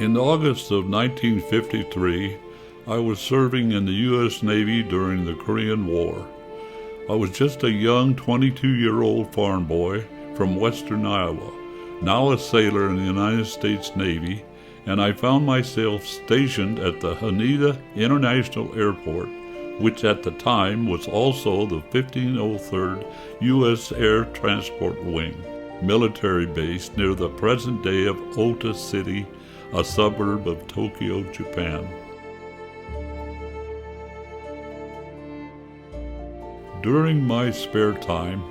In August of 1953, I was serving in the U.S. Navy during the Korean War. I was just a young 22-year-old farm boy from western Iowa, now a sailor in the United States Navy, and I found myself stationed at the Haneda International Airport, which at the time was also the 1503rd U.S. Air Transport Wing military base near the present day of Ota City, a suburb of Tokyo, Japan. During my spare time,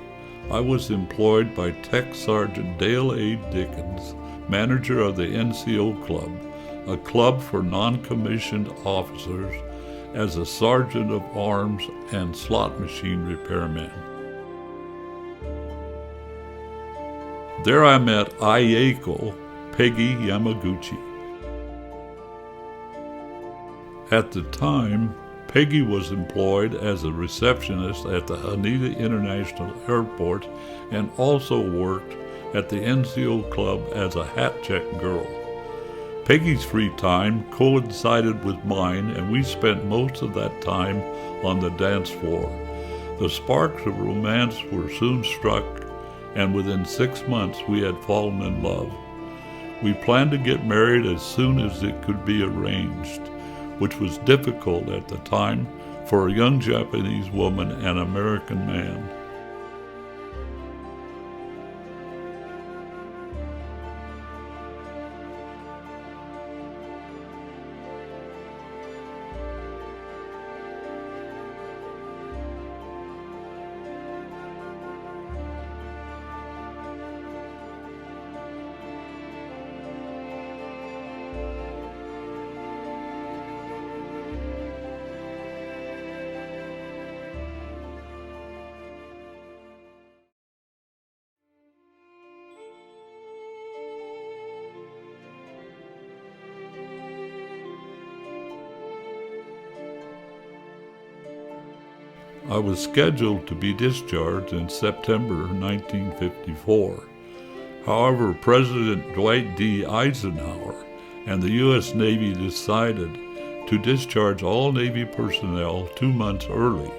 I was employed by Tech Sergeant Dale A. Dickens, manager of the NCO Club, a club for non-commissioned officers, as a sergeant of arms and slot machine repairman. There I met Ayako, Peggy Yamaguchi. At the time, Peggy was employed as a receptionist at the Haneda International Airport and also worked at the NCO Club as a hat check girl. Peggy's free time coincided with mine, and we spent most of that time on the dance floor. The sparks of romance were soon struck, and within 6 months we had fallen in love. We planned to get married as soon as it could be arranged, which was difficult at the time for a young Japanese woman and American man. I was scheduled to be discharged in September 1954. However, President Dwight D. Eisenhower and the U.S. Navy decided to discharge all Navy personnel 2 months early.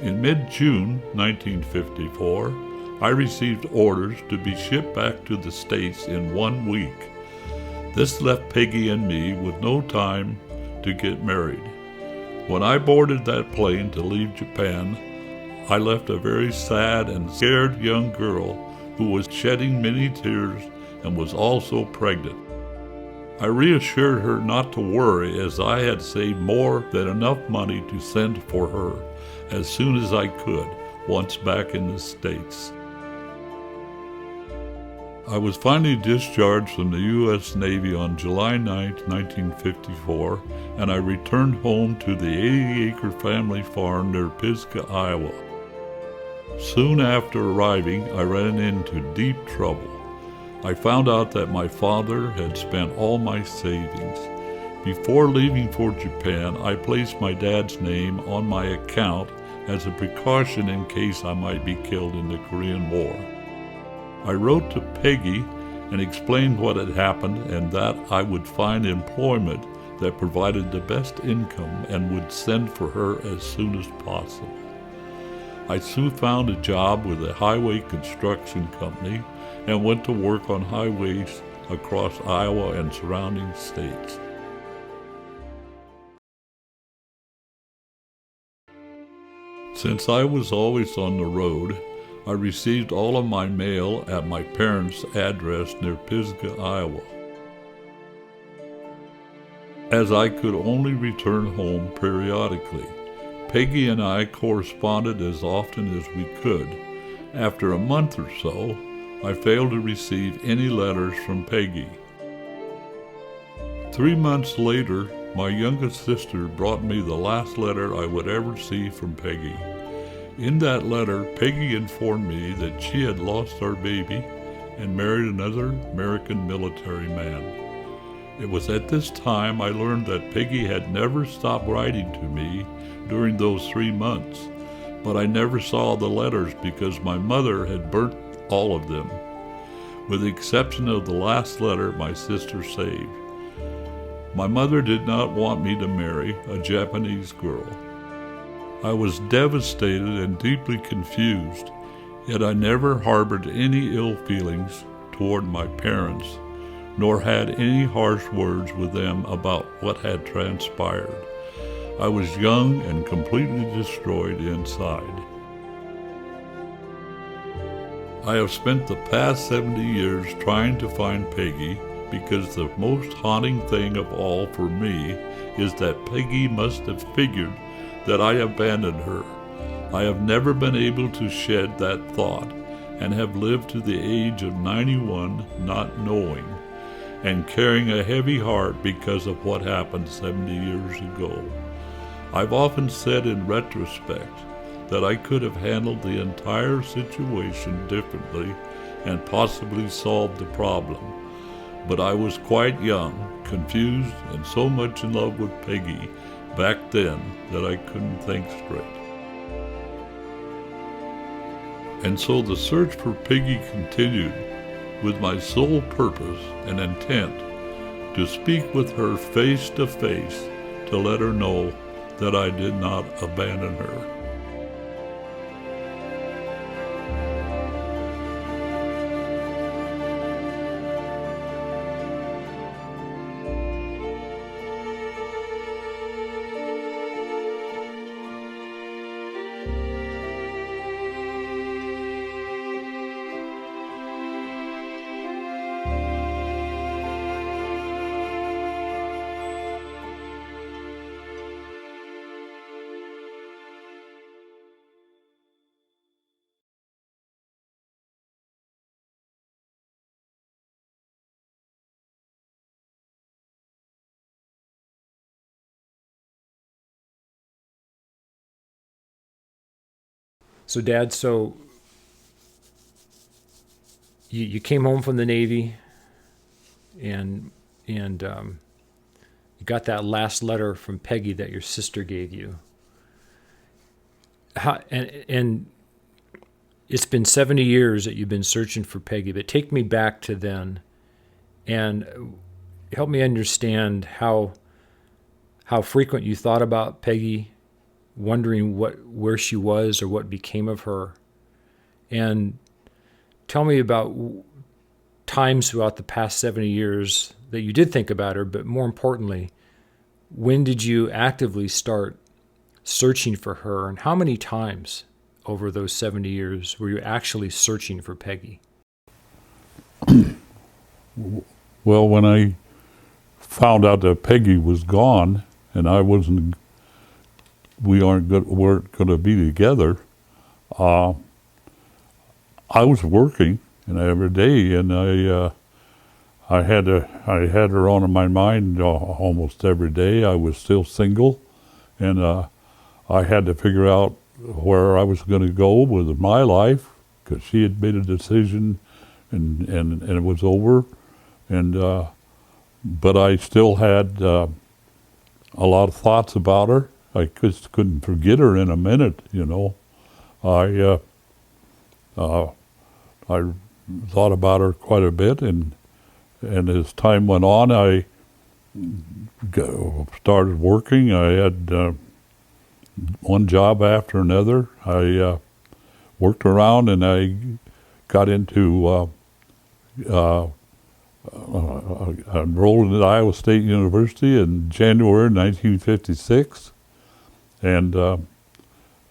In mid-June 1954, I received orders to be shipped back to the States in 1 week. This left Peggy and me with no time to get married. When I boarded that plane to leave Japan, I left a very sad and scared young girl who was shedding many tears and was also pregnant. I reassured her not to worry, as I had saved more than enough money to send for her as soon as I could once back in the States. I was finally discharged from the U.S. Navy on July 9, 1954, and I returned home to the 80-acre family farm near Pisgah, Iowa. Soon after arriving, I ran into deep trouble. I found out that my father had spent all my savings. Before leaving for Japan, I placed my dad's name on my account as a precaution in case I might be killed in the Korean War. I wrote to Peggy and explained what had happened and that I would find employment that provided the best income and would send for her as soon as possible. I soon found a job with a highway construction company and went to work on highways across Iowa and surrounding states. Since I was always on the road, I received all of my mail at my parents' address near Pisgah, Iowa. As I could only return home periodically, Peggy and I corresponded as often as we could. After a month or so, I failed to receive any letters from Peggy. 3 months later, my youngest sister brought me the last letter I would ever see from Peggy. In that letter, Peggy informed me that she had lost our baby and married another American military man. It was at this time I learned that Peggy had never stopped writing to me during those 3 months, but I never saw the letters because my mother had burnt all of them, with the exception of the last letter my sister saved. My mother did not want me to marry a Japanese girl. I was devastated and deeply confused, yet I never harbored any ill feelings toward my parents, nor had any harsh words with them about what had transpired. I was young and completely destroyed inside. I have spent the past 70 years trying to find Peggy because the most haunting thing of all for me is that Peggy must have figured that I abandoned her. I have never been able to shed that thought and have lived to the age of 91 not knowing and carrying a heavy heart because of what happened 70 years ago. I've often said in retrospect that I could have handled the entire situation differently and possibly solved the problem. But I was quite young, confused, and so much in love with Peggy back then that I couldn't think straight. And so the search for Peggy continued with my sole purpose and intent to speak with her face to face to let her know that I did not abandon her. So, Dad, you came home from the Navy, and you got that last letter from Peggy that your sister gave you. And it's been 70 years that you've been searching for Peggy, but take me back to then, and help me understand how frequent you thought about Peggy, wondering where she was or what became of her. And tell me about times throughout the past 70 years that you did think about her, but more importantly, when did you actively start searching for her, and how many times over those 70 years were you actually searching for Peggy? Well, when I found out that Peggy was gone and we weren't going to be together, I was working every day, and I had her on my mind almost every day. I was still single, and I had to figure out where I was going to go with my life, because she had made a decision, and it was over, and but I still had a lot of thoughts about her. I just couldn't forget her in a minute, you know. I thought about her quite a bit, and as time went on, I started working. I had one job after another. I worked around, and I got into I enrolled at Iowa State University in January 1956, and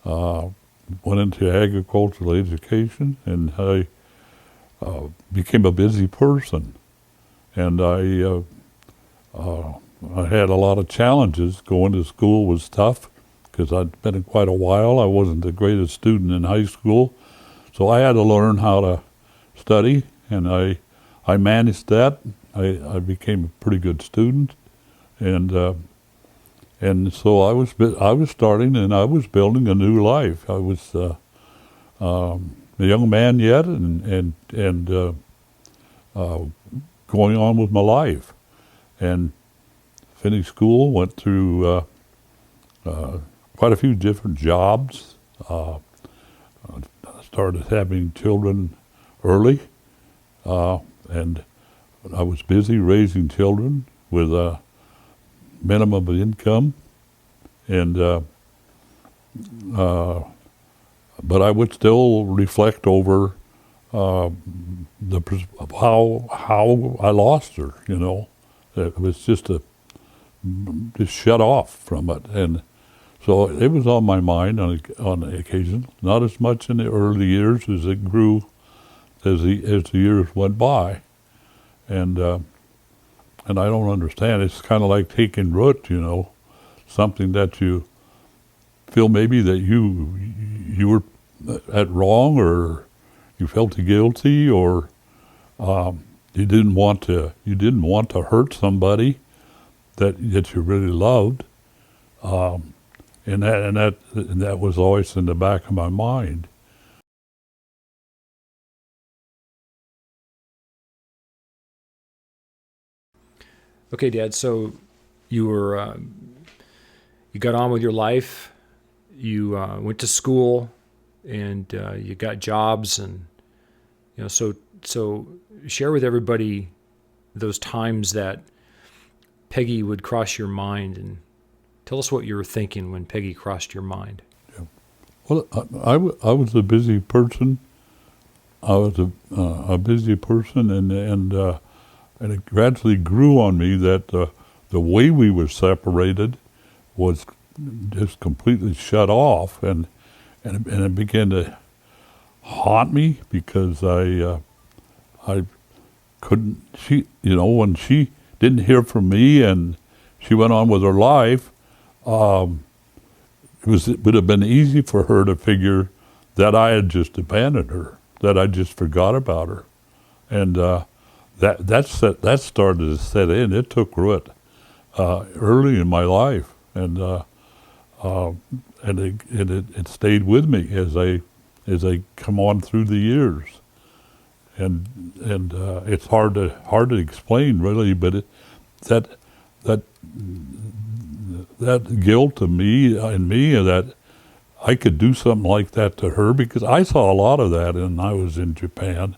went into agricultural education, and I became a busy person, and I had a lot of challenges. Going to school was tough because I'd been in quite a while. I wasn't the greatest student in high school, so I had to learn how to study, and I managed that. I became a pretty good student, and so I was starting, and I was building a new life. I was a young man yet, and going on with my life, and finished school. Went through quite a few different jobs. Started having children early, and I was busy raising children with minimum income, and but I would still reflect over how I lost her. You know, it was just shut off from it, and so it was on my mind on occasion. Not as much in the early years as it grew as the years went by, and I don't understand. It's kind of like taking root, you know, something that you feel maybe that you were at wrong, or you felt guilty, or you didn't want to hurt somebody that you really loved, and that was always in the back of my mind. Okay, Dad. So you were you got on with your life. You went to school, and you got jobs, and so share with everybody those times that Peggy would cross your mind, and tell us what you were thinking when Peggy crossed your mind. Yeah. Well, I was a busy person. I was a busy person, and it gradually grew on me that the way we were separated was just completely shut off, and it began to haunt me because I couldn't. When she didn't hear from me and she went on with her life, it would have been easy for her to figure that I had just abandoned her, that I just forgot about her, and that started to set in. It took root early in my life, and it stayed with me as I come on through the years, and it's hard to explain really, but that guilt of me that I could do something like that to her, because I saw a lot of that when I was in Japan,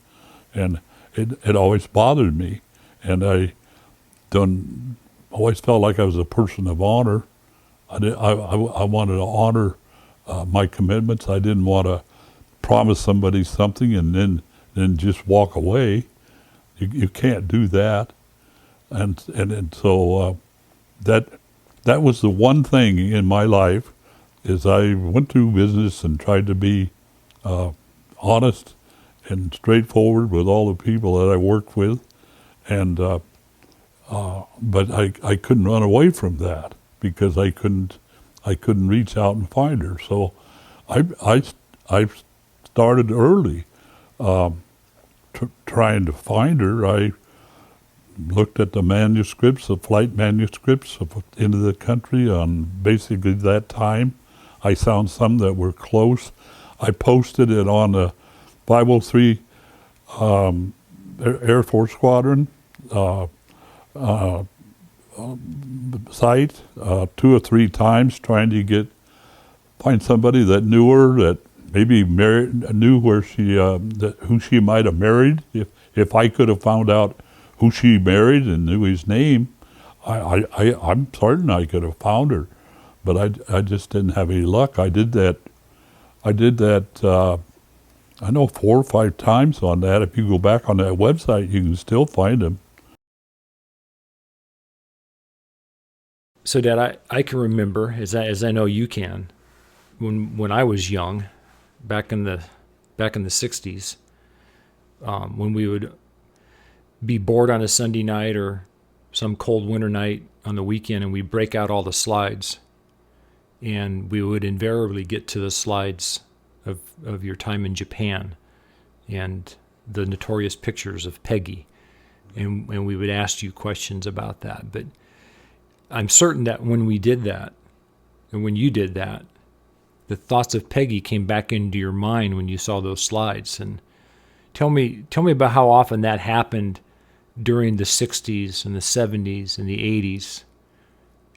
and it always bothered me, and I always felt like I was a person of honor. I wanted to honor my commitments. I didn't want to promise somebody something and then just walk away. You can't do that, and so that was the one thing in my life, is I went through business and tried to be honest and straightforward with all the people that I worked with, and but I couldn't run away from that, because I couldn't reach out and find her. So I started early trying to find her. I looked at the manuscripts, the flight manuscripts into the country on basically that time. I found some that were close. I posted it on the 503 Air Force Squadron site 2 or 3 times, trying to find somebody that knew her, that maybe knew who she might have married. If I could have found out who she married and knew his name, I'm certain I could have found her, but I just didn't have any luck. I did that. I know 4 or 5 times on that. If you go back on that website, you can still find them. So, Dad, I can remember, as I know you can, when I was young, back in the 60s, when we would be bored on a Sunday night or some cold winter night on the weekend, and we'd break out all the slides, and we would invariably get to the slides of your time in Japan and the notorious pictures of Peggy, and we would ask you questions about that. But I'm certain that when we did that, and when you did that, the thoughts of Peggy came back into your mind when you saw those slides. And tell me about how often that happened during the 60s and the 70s and the 80s,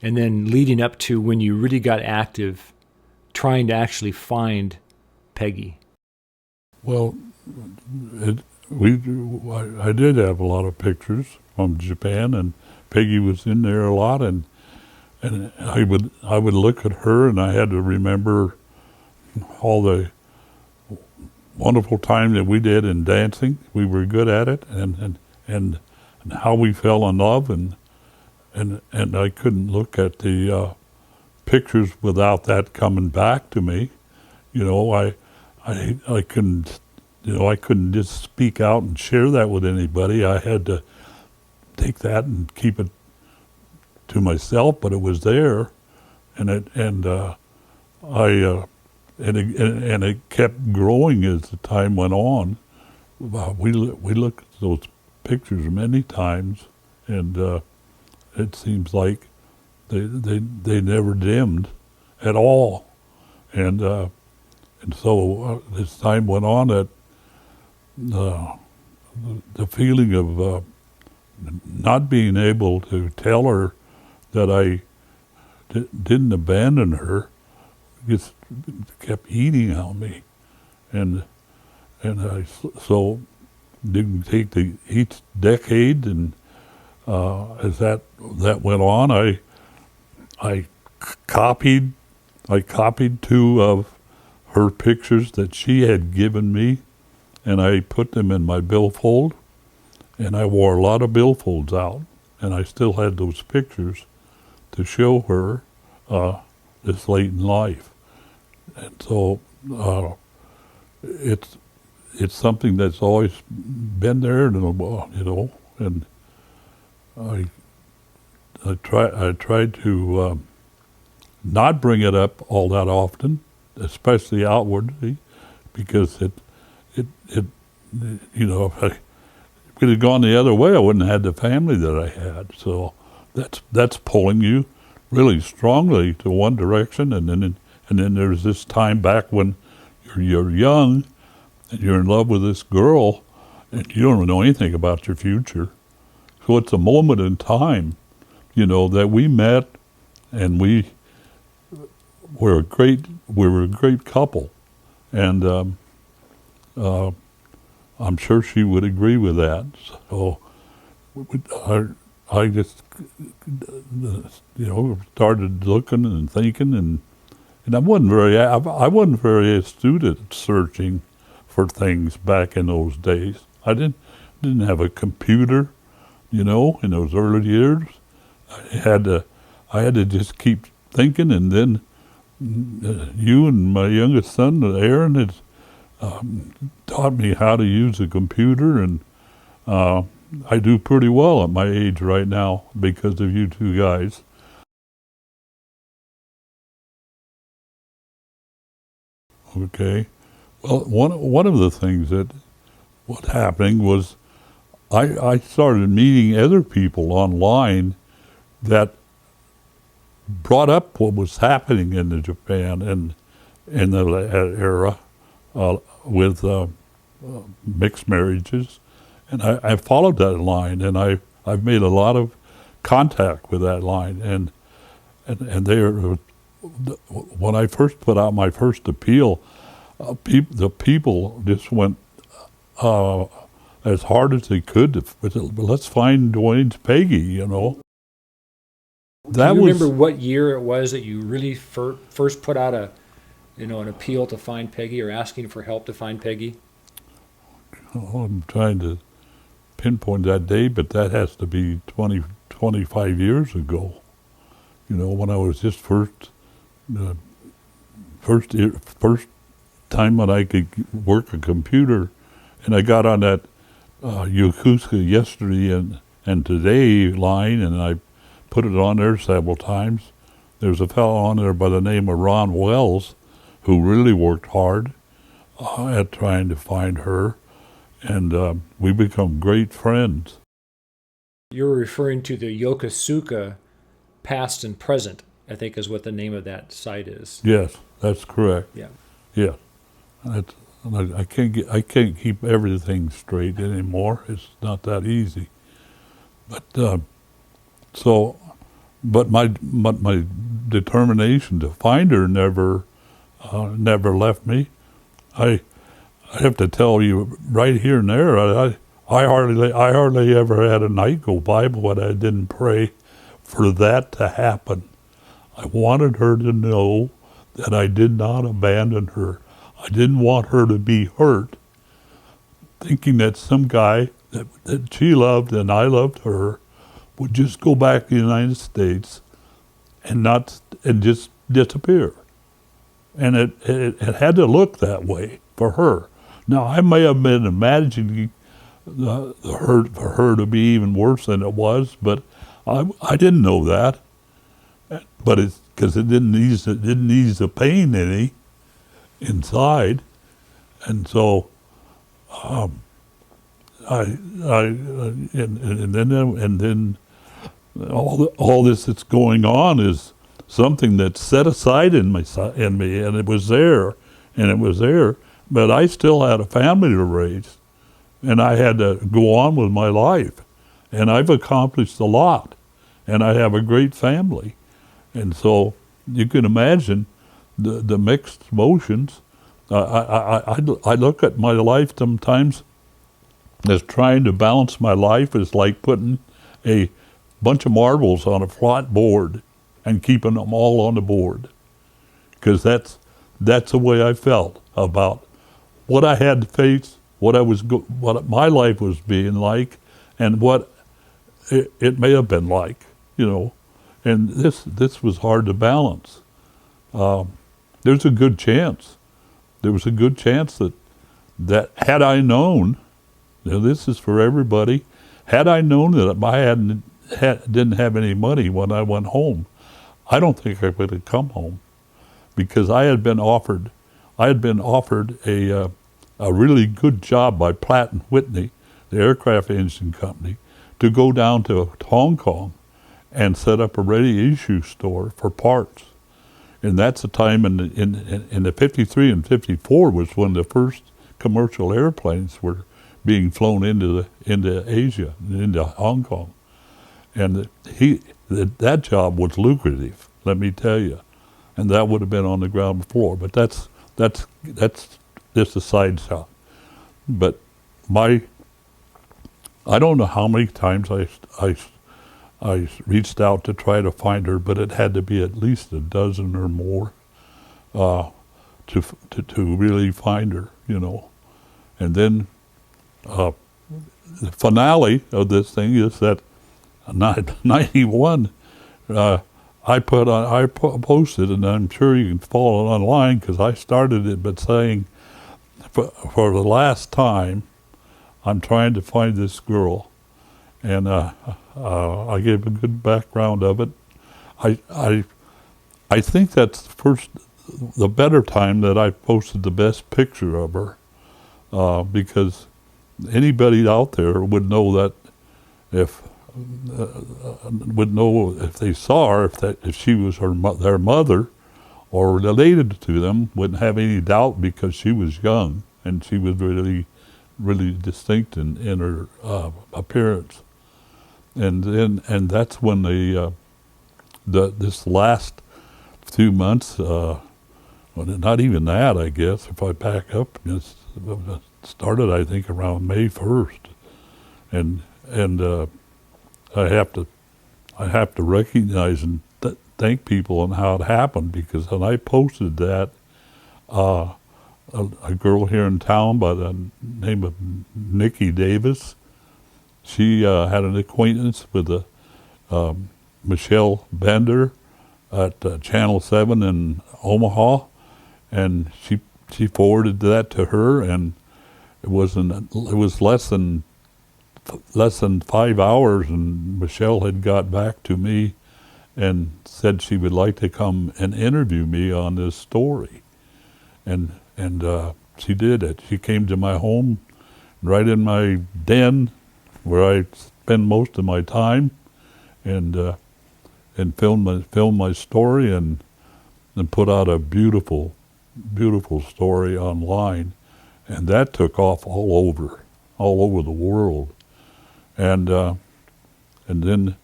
and then leading up to when you really got active trying to actually find Peggy. Well, I did have a lot of pictures from Japan, and Peggy was in there a lot, and and I would look at her, and I had to remember all the wonderful time that we did in dancing. We were good at it, and how we fell in love, and I couldn't look at the pictures without that coming back to me. You know, I couldn't, you know, I couldn't just speak out and share that with anybody. I had to take that and keep it to myself, but it was there, and it kept growing as the time went on. We looked at those pictures many times, and it seems like they never dimmed at all, and so as time went on, that the feeling of not being able to tell her that I didn't abandon her just kept eating on me, and I so didn't take each decade, and as that went on, I copied 2 of her pictures that she had given me, and I put them in my billfold, and I wore a lot of billfolds out, and I still had those pictures to show her this late in life. And so it's something that's always been there, you know, and I tried to not bring it up all that often, especially outwardly, because it you know, if it had gone the other way, I wouldn't have had the family that I had. So that's pulling you really strongly to one direction, and then there's this time back when you're young and you're in love with this girl and you don't know anything about your future. So it's a moment in time, you know, that we met, and we were a great couple, and I'm sure she would agree with that. So I just, you know, started looking and thinking, and I wasn't very astute at searching for things back in those days. I didn't have a computer, you know, in those early years. I had to just keep thinking, and then you and my youngest son, Aaron, has taught me how to use a computer, and I do pretty well at my age right now because of you two guys. Okay. Well, one of the things that was happening was I started meeting other people online that brought up what was happening in the Japan and in the era with mixed marriages, and I followed that line, and I've made a lot of contact with that line, and they are, when I first put out my first appeal, the people just went as hard as they could. Let's find Duane's Peggy, you know. Do you remember what year it was that you really first put out an appeal to find Peggy, or asking for help to find Peggy? Oh, I'm trying to pinpoint that date, but that has to be 25 years ago. You know, when I was just first time when I could work a computer, and I got on that Yokosuka yesterday and today line, and I put it on there several times. There's a fellow on there by the name of Ron Wells who really worked hard at trying to find her, and we become great friends. You're referring to the Yokosuka Past and Present, I think is what the name of that site is. Yes, that's correct. Yeah. Yeah. I can't keep everything straight anymore. It's not that easy. But but my determination to find her never left me. I have to tell you right here and there, I hardly ever had a night go by when I didn't pray for that to happen. I wanted her to know that I did not abandon her. I didn't want her to be hurt, thinking that some guy that she loved and I loved her would just go back to the United States and just disappear. And it had to look that way for her. Now, I may have been imagining the hurt for her to be even worse than it was, but I didn't know that. But it's because it didn't ease the pain any inside, and so and then all this that's going on is something that's set aside in me, and it was there, but I still had a family to raise, and I had to go on with my life, and I've accomplished a lot, and I have a great family, and so you can imagine the mixed emotions. I look at my life sometimes as trying to balance my life is like putting a bunch of marbles on a flat board and keeping them all on the board, because that's the way I felt about what I had to face, what my life was being like, and what it may have been like, and this was hard to balance. There's a good chance. There was a good chance that had I known, this is for everybody, had I known that I didn't have any money when I went home, I don't think I would have come home, because I had been offered a really good job by Pratt & Whitney, the aircraft engine company, to go down to Hong Kong and set up a ready-issue store for parts. And that's the time in the 53 and 54 was when the first commercial airplanes were being flown into Asia, into Hong Kong. And that job was lucrative, let me tell you. And that would have been on the ground floor. But that's just a side shot. But I don't know how many times I reached out to try to find her, but it had to be at least a dozen or more to really find her, And then the finale of this thing is that 91, I posted, and I'm sure you can follow it online because I started it, but saying, for the last time, I'm trying to find this girl. And I gave a good background of it. I think that's the better time that I posted the best picture of her, because anybody out there would know that if they saw her, if she was their mother or related to them, wouldn't have any doubt, because she was young and she was really, really distinct in her appearance. And that's when this last few months, well, not even that, I guess, if I back up, it started, I think, around May 1st, and I have to recognize and thank people on how it happened, because when I posted that, a girl here in town by the name of Nikki Davis, she had an acquaintance with Michelle Bender at Channel 7 in Omaha, and she forwarded that to her, and it was less than 5 hours, and Michelle had got back to me and said she would like to come and interview me on this story, and she did it. She came to my home, right in my den, where I spend most of my time, and film my story and put out a beautiful, beautiful story online, and that took off all over the world, and then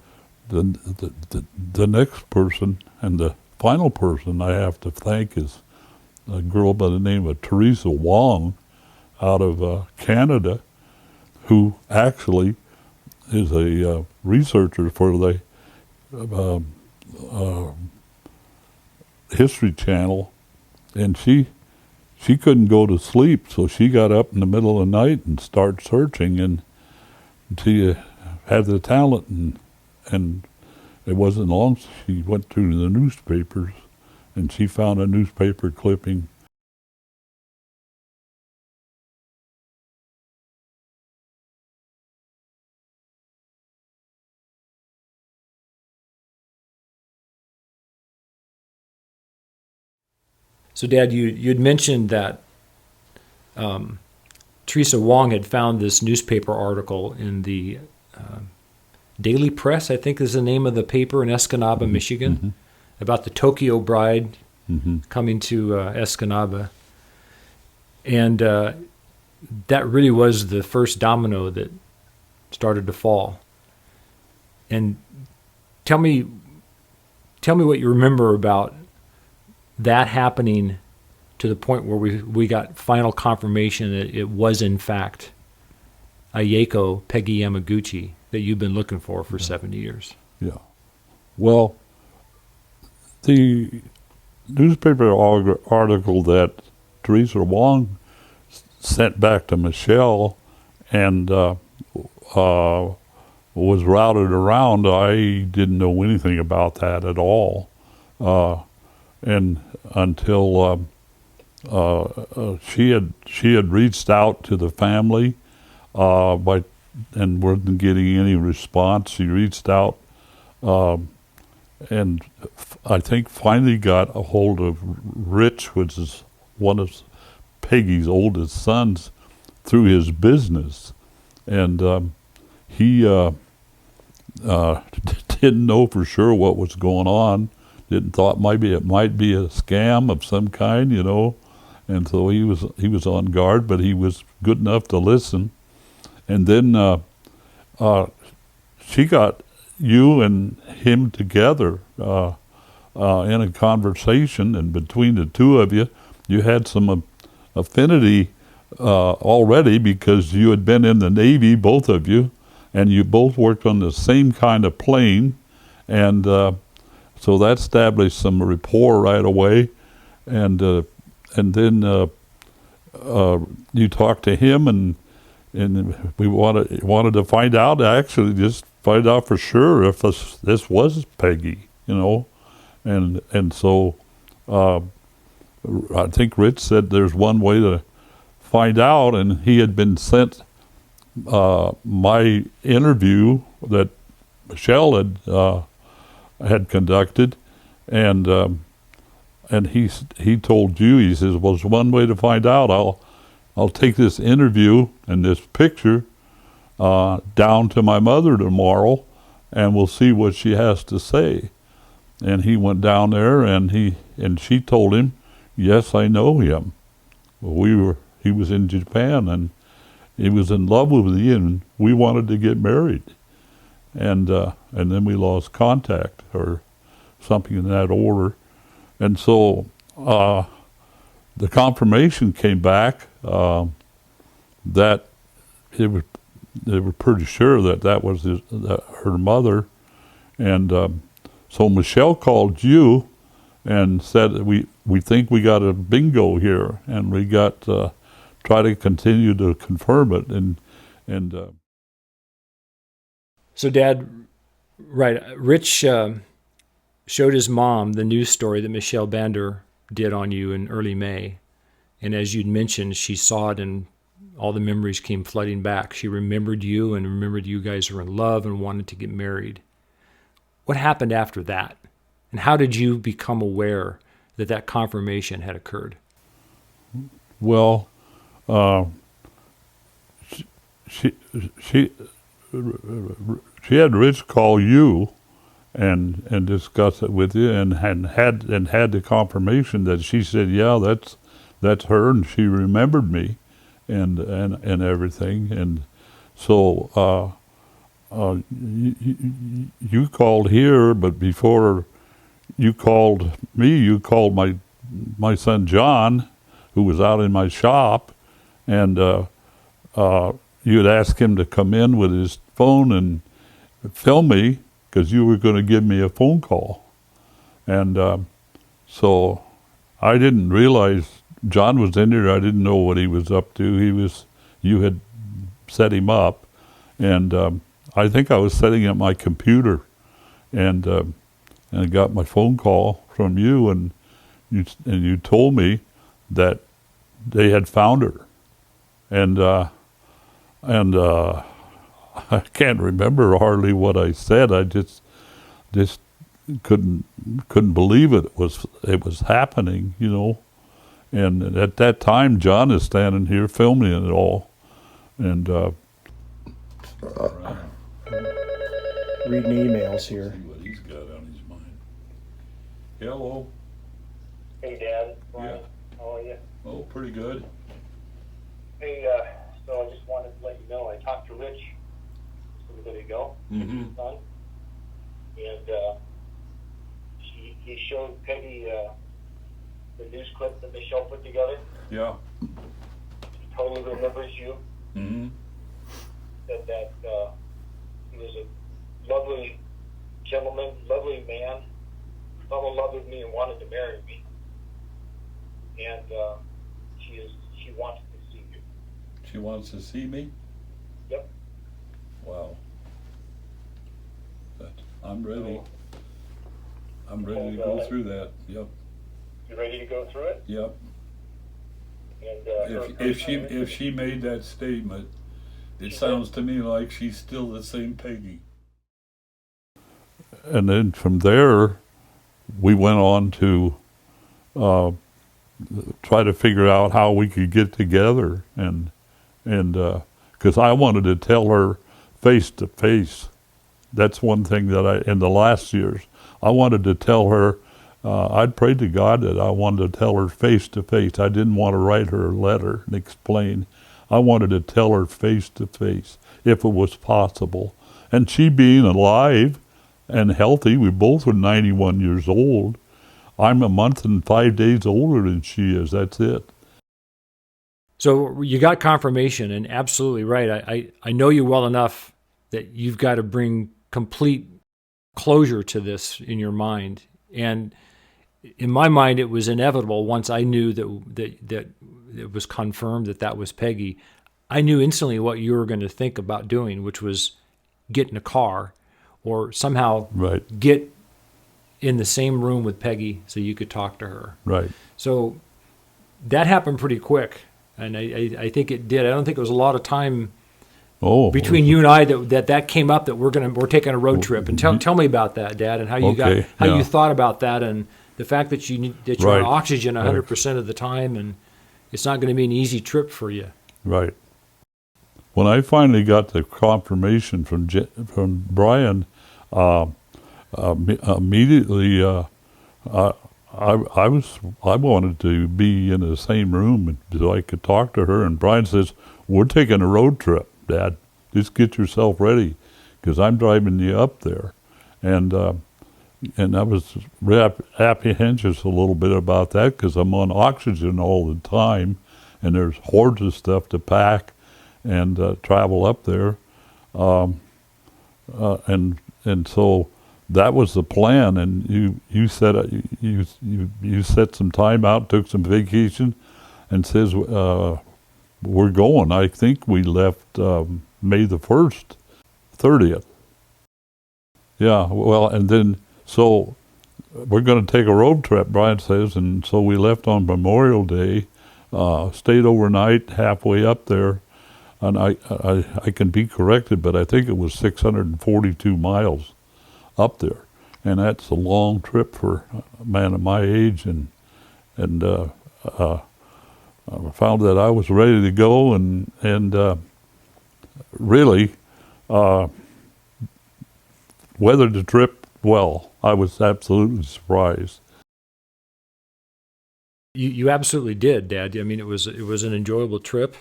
the next person and the final person I have to thank is a girl by the name of Teresa Wong out of Canada, who actually is a researcher for the History Channel, and she couldn't go to sleep, so she got up in the middle of the night and started searching, and she had the talent, and it wasn't long, she went through the newspapers, and she found a newspaper clipping. So, Dad, you'd mentioned that Teresa Wong had found this newspaper article in the Daily Press, I think is the name of the paper in Escanaba, Michigan, about the Tokyo bride coming to Escanaba. And that really was the first domino that started to fall. And tell me what you remember about that happening to the point where we got final confirmation that it was in fact Ayako, Peggy Yamaguchi, that you've been looking for 70 years. Yeah. Well, the newspaper article that Teresa Wong sent back to Michelle and was routed around, I didn't know anything about that at all. And until she had reached out to the family, and wasn't getting any response. She reached out, and I think finally got a hold of Rich, which is one of Peggy's oldest sons, through his business, and he didn't know for sure what was going on. Thought maybe it might be a scam of some kind, and so he was on guard, but he was good enough to listen. And then she got you and him together in a conversation, and between the two of you, you had some affinity already because you had been in the Navy, both of you, and you both worked on the same kind of plane, and so that established some rapport right away, and then you talked to him, and we wanted to find out, actually, just find out for sure if this was Peggy, and so I think Rich said there's one way to find out, and he had been sent my interview that Michelle had conducted, and he told you, he says, well, there's one way to find out. I'll take this interview and this picture down to my mother tomorrow, and we'll see what she has to say. And he went down there, and she told him, yes, I know him. He was in Japan, and he was in love with me, and we wanted to get married. And then we lost contact, or something in that order. And so the confirmation came back that they were pretty sure that was her mother. And so Michelle called you and said, we think we got a bingo here, and we got try to continue to confirm it. And So, Dad, right, Rich showed his mom the news story that Michelle Bander did on you in early May. And as you'd mentioned, she saw it, and all the memories came flooding back. She remembered you and remembered you guys were in love and wanted to get married. What happened after that? And how did you become aware that confirmation had occurred? Well, she had Rich call you and discuss it with you, and had the confirmation that she said, yeah, that's her, and she remembered me, and everything. And so you called here, but before you called me, you called my son John, who was out in my shop, and you had asked him to come in with his phone and film me, because you were going to give me a phone call. And So I didn't realize John was in there. I didn't know what he was up to. You had set him up, and I think I was setting up my computer, and I got my phone call from you, and you told me that they had found her, and I can't remember hardly what I said. I just couldn't believe it. It was happening, you know. And at that time, John is standing here filming it all, and reading emails here. see what he's got on his mind. Hello. Hey, Dad. Yeah. How are you? Oh, pretty good. Hey, so I just wanted to let you know I talked to Rich just a little bit ago, Mm-hmm. his son, and he showed Peggy the news clip that Michelle put together. Yeah. He totally remembers you. Mm-hmm. Said that he was a lovely gentleman, lovely man, fell in love with me and wanted to marry me. And she wants to see you. She wants to see me? Yep. Wow. I'm ready. I'm ready to go through that. Yep. You ready to go through it? Yep. And If she made that statement, it sounds to me like she's still the same Peggy. And then from there, we went on to try to figure out how we could get together, and because I wanted to tell her face to face. That's one thing that in the last years, I wanted to tell her. I'd prayed to God that I wanted to tell her face to face. I didn't want to write her a letter and explain. I wanted to tell her face to face if it was possible. And she being alive and healthy, we both were 91 years old. I'm a month and 5 days older than she is. That's it. So you got confirmation, and absolutely right. I know you well enough that you've got to bring complete closure to this in your mind. And in my mind, it was inevitable once I knew that it was confirmed that was Peggy. I knew instantly what you were going to think about doing, which was get in a car or somehow get in the same room with Peggy so you could talk to her. Right. So that happened pretty quick, and I think it did. I don't think it was a lot of time between you and I that came up that we're taking a road trip. And tell me about that, Dad, and how you you thought about that, and the fact that you're on oxygen 100% of the time, and it's not going to be an easy trip for you. Right. When I finally got the confirmation from Brian, immediately I wanted to be in the same room so I could talk to her. And Brian says, "We're taking a road trip, Dad. Just get yourself ready, because I'm driving you up there." And I was apprehensive a little bit about that, because I'm on oxygen all the time, and there's hordes of stuff to pack and travel up there, and so that was the plan. And you said you set some time out, took some vacation, and says we're going. I think we left May the 30th. Yeah. Well, and then so we're going to take a road trip, Brian says, and so we left on Memorial Day, stayed overnight halfway up there. And I can be corrected, but I think it was 642 miles up there, and that's a long trip for a man of my age. And I found that I was ready to go, and really weathered the trip well. I was absolutely surprised. You absolutely did, Dad. I mean, it was an enjoyable trip.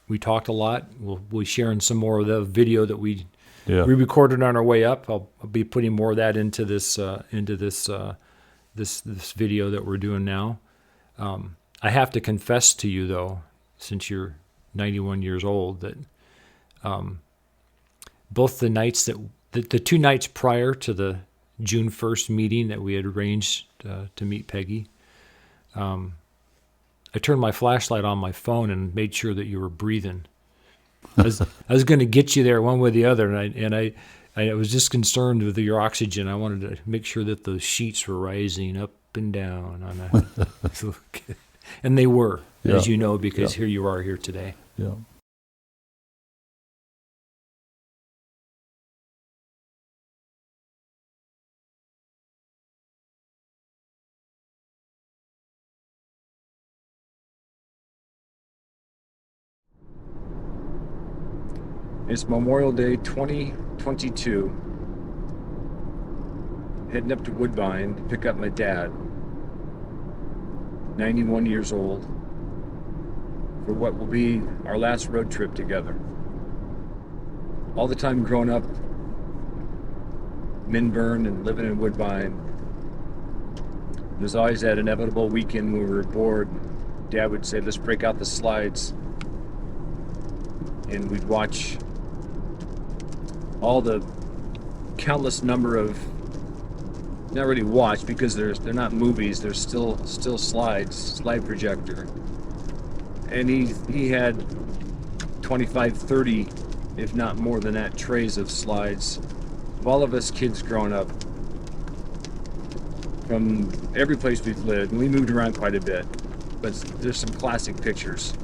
We talked a lot. We'll be sharing some more of the video that we recorded on our way up. I'll be putting more of that into this this video that we're doing now. I have to confess to you, though, since you're 91 years old, that both the nights the 2 nights prior to the June 1st meeting that we had arranged to meet Peggy. I turned my flashlight on my phone and made sure that you were breathing. I was going to get you there one way or the other, and I was just concerned with your oxygen. I wanted to make sure that the sheets were rising up and down on a, and they were, as you know, because here you are here today. Yeah. It's Memorial Day 2022. Heading up to Woodbine to pick up my dad, 91 years old, for what will be our last road trip together. All the time growing up, Minburn and living in Woodbine, there's always that inevitable weekend when we were bored. Dad would say, let's break out the slides. And we'd watch all the countless number of, not really watch because they're not movies, they're still slides, slide projector. And he had 25, 30, if not more than that, trays of slides of all of us kids growing up from every place we've lived. And we moved around quite a bit, but there's some classic pictures.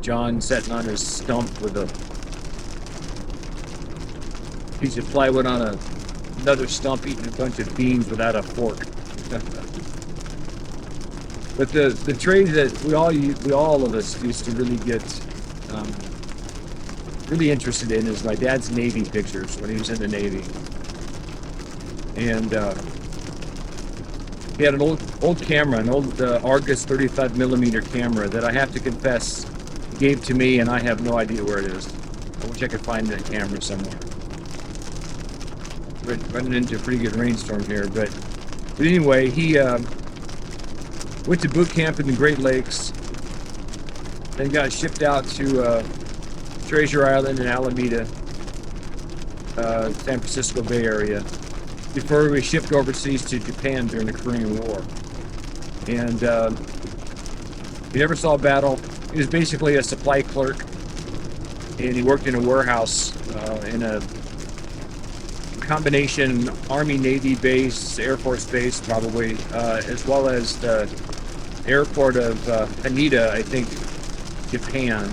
John sitting on his stump with a piece of plywood on another stump, eating a bunch of beans without a fork. But the trade that we all of us used to really get really interested in is my dad's Navy pictures when he was in the Navy. And he had an old camera, an old Argus 35 millimeter camera that I have to confess he gave to me, and I have no idea where it is. I wish I could find that camera somewhere. We're running into a pretty good rainstorm here, but anyway, he went to boot camp in the Great Lakes, then got shipped out to Treasure Island and Alameda, San Francisco Bay Area, before we shipped overseas to Japan during the Korean War. And he never saw battle. He was basically a supply clerk, and he worked in a warehouse in a combination Army-Navy base, Air Force base probably, as well as the airport of Haneda, I think, Japan,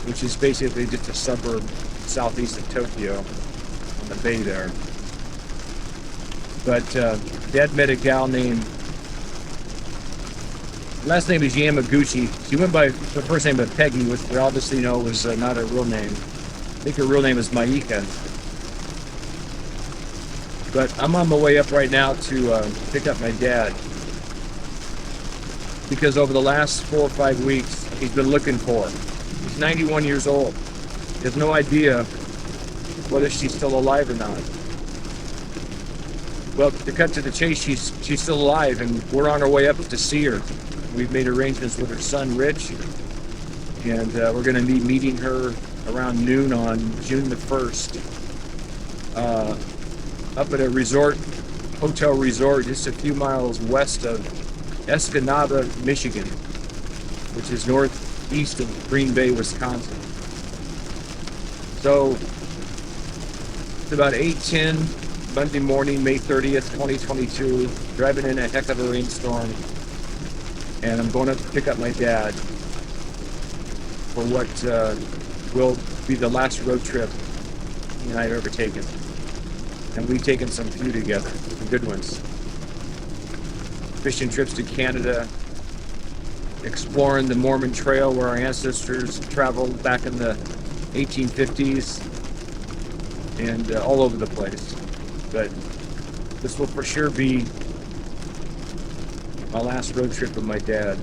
which is basically just a suburb southeast of Tokyo on the bay there. But Dad met a gal named, last name is Yamaguchi. She went by the first name of Peggy, which we obviously know was not her real name. I think her real name is Maika. But I'm on my way up right now to pick up my dad, because over the last 4 or 5 weeks, he's been looking for her. He's 91 years old. He has no idea whether she's still alive or not. Well, to cut to the chase, she's still alive, and we're on our way up to see her. We've made arrangements with her son, Rich, and we're going to be meeting her around noon on June the 1st up at a hotel resort just a few miles west of Escanaba, Michigan, which is northeast of Green Bay, Wisconsin. So it's about 8:10 Monday morning, May 30th, 2022, driving in a heck of a rainstorm, and I'm going up to pick up my dad for what will be the last road trip he and I have ever taken. And we've taken some few together, some good ones. Fishing trips to Canada, exploring the Mormon Trail where our ancestors traveled back in the 1850s, and all over the place. But this will for sure be my last road trip with my dad.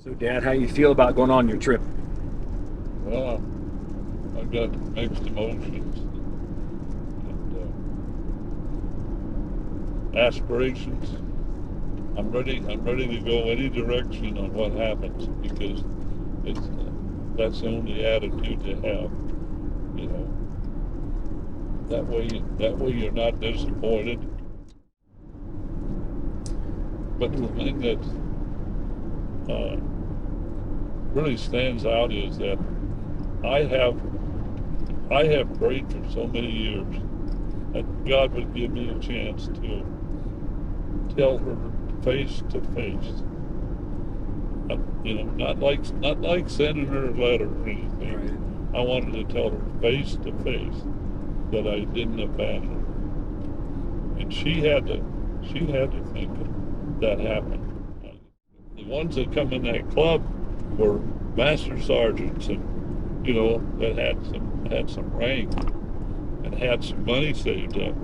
So Dad, how you feel about going on your trip? Well, I've got mixed emotions and aspirations. I'm ready to go any direction on what happens, because that's the only attitude to have, you know. That way you're not disappointed. But the thing that really stands out is that I have prayed for so many years that God would give me a chance to tell her face to face. Not like sending her a letter or anything. Right. I wanted to tell her face to face that I didn't abandon her, and she had to think that happened. The ones that come in that club were master sergeants, and that had some rank and had some money saved up.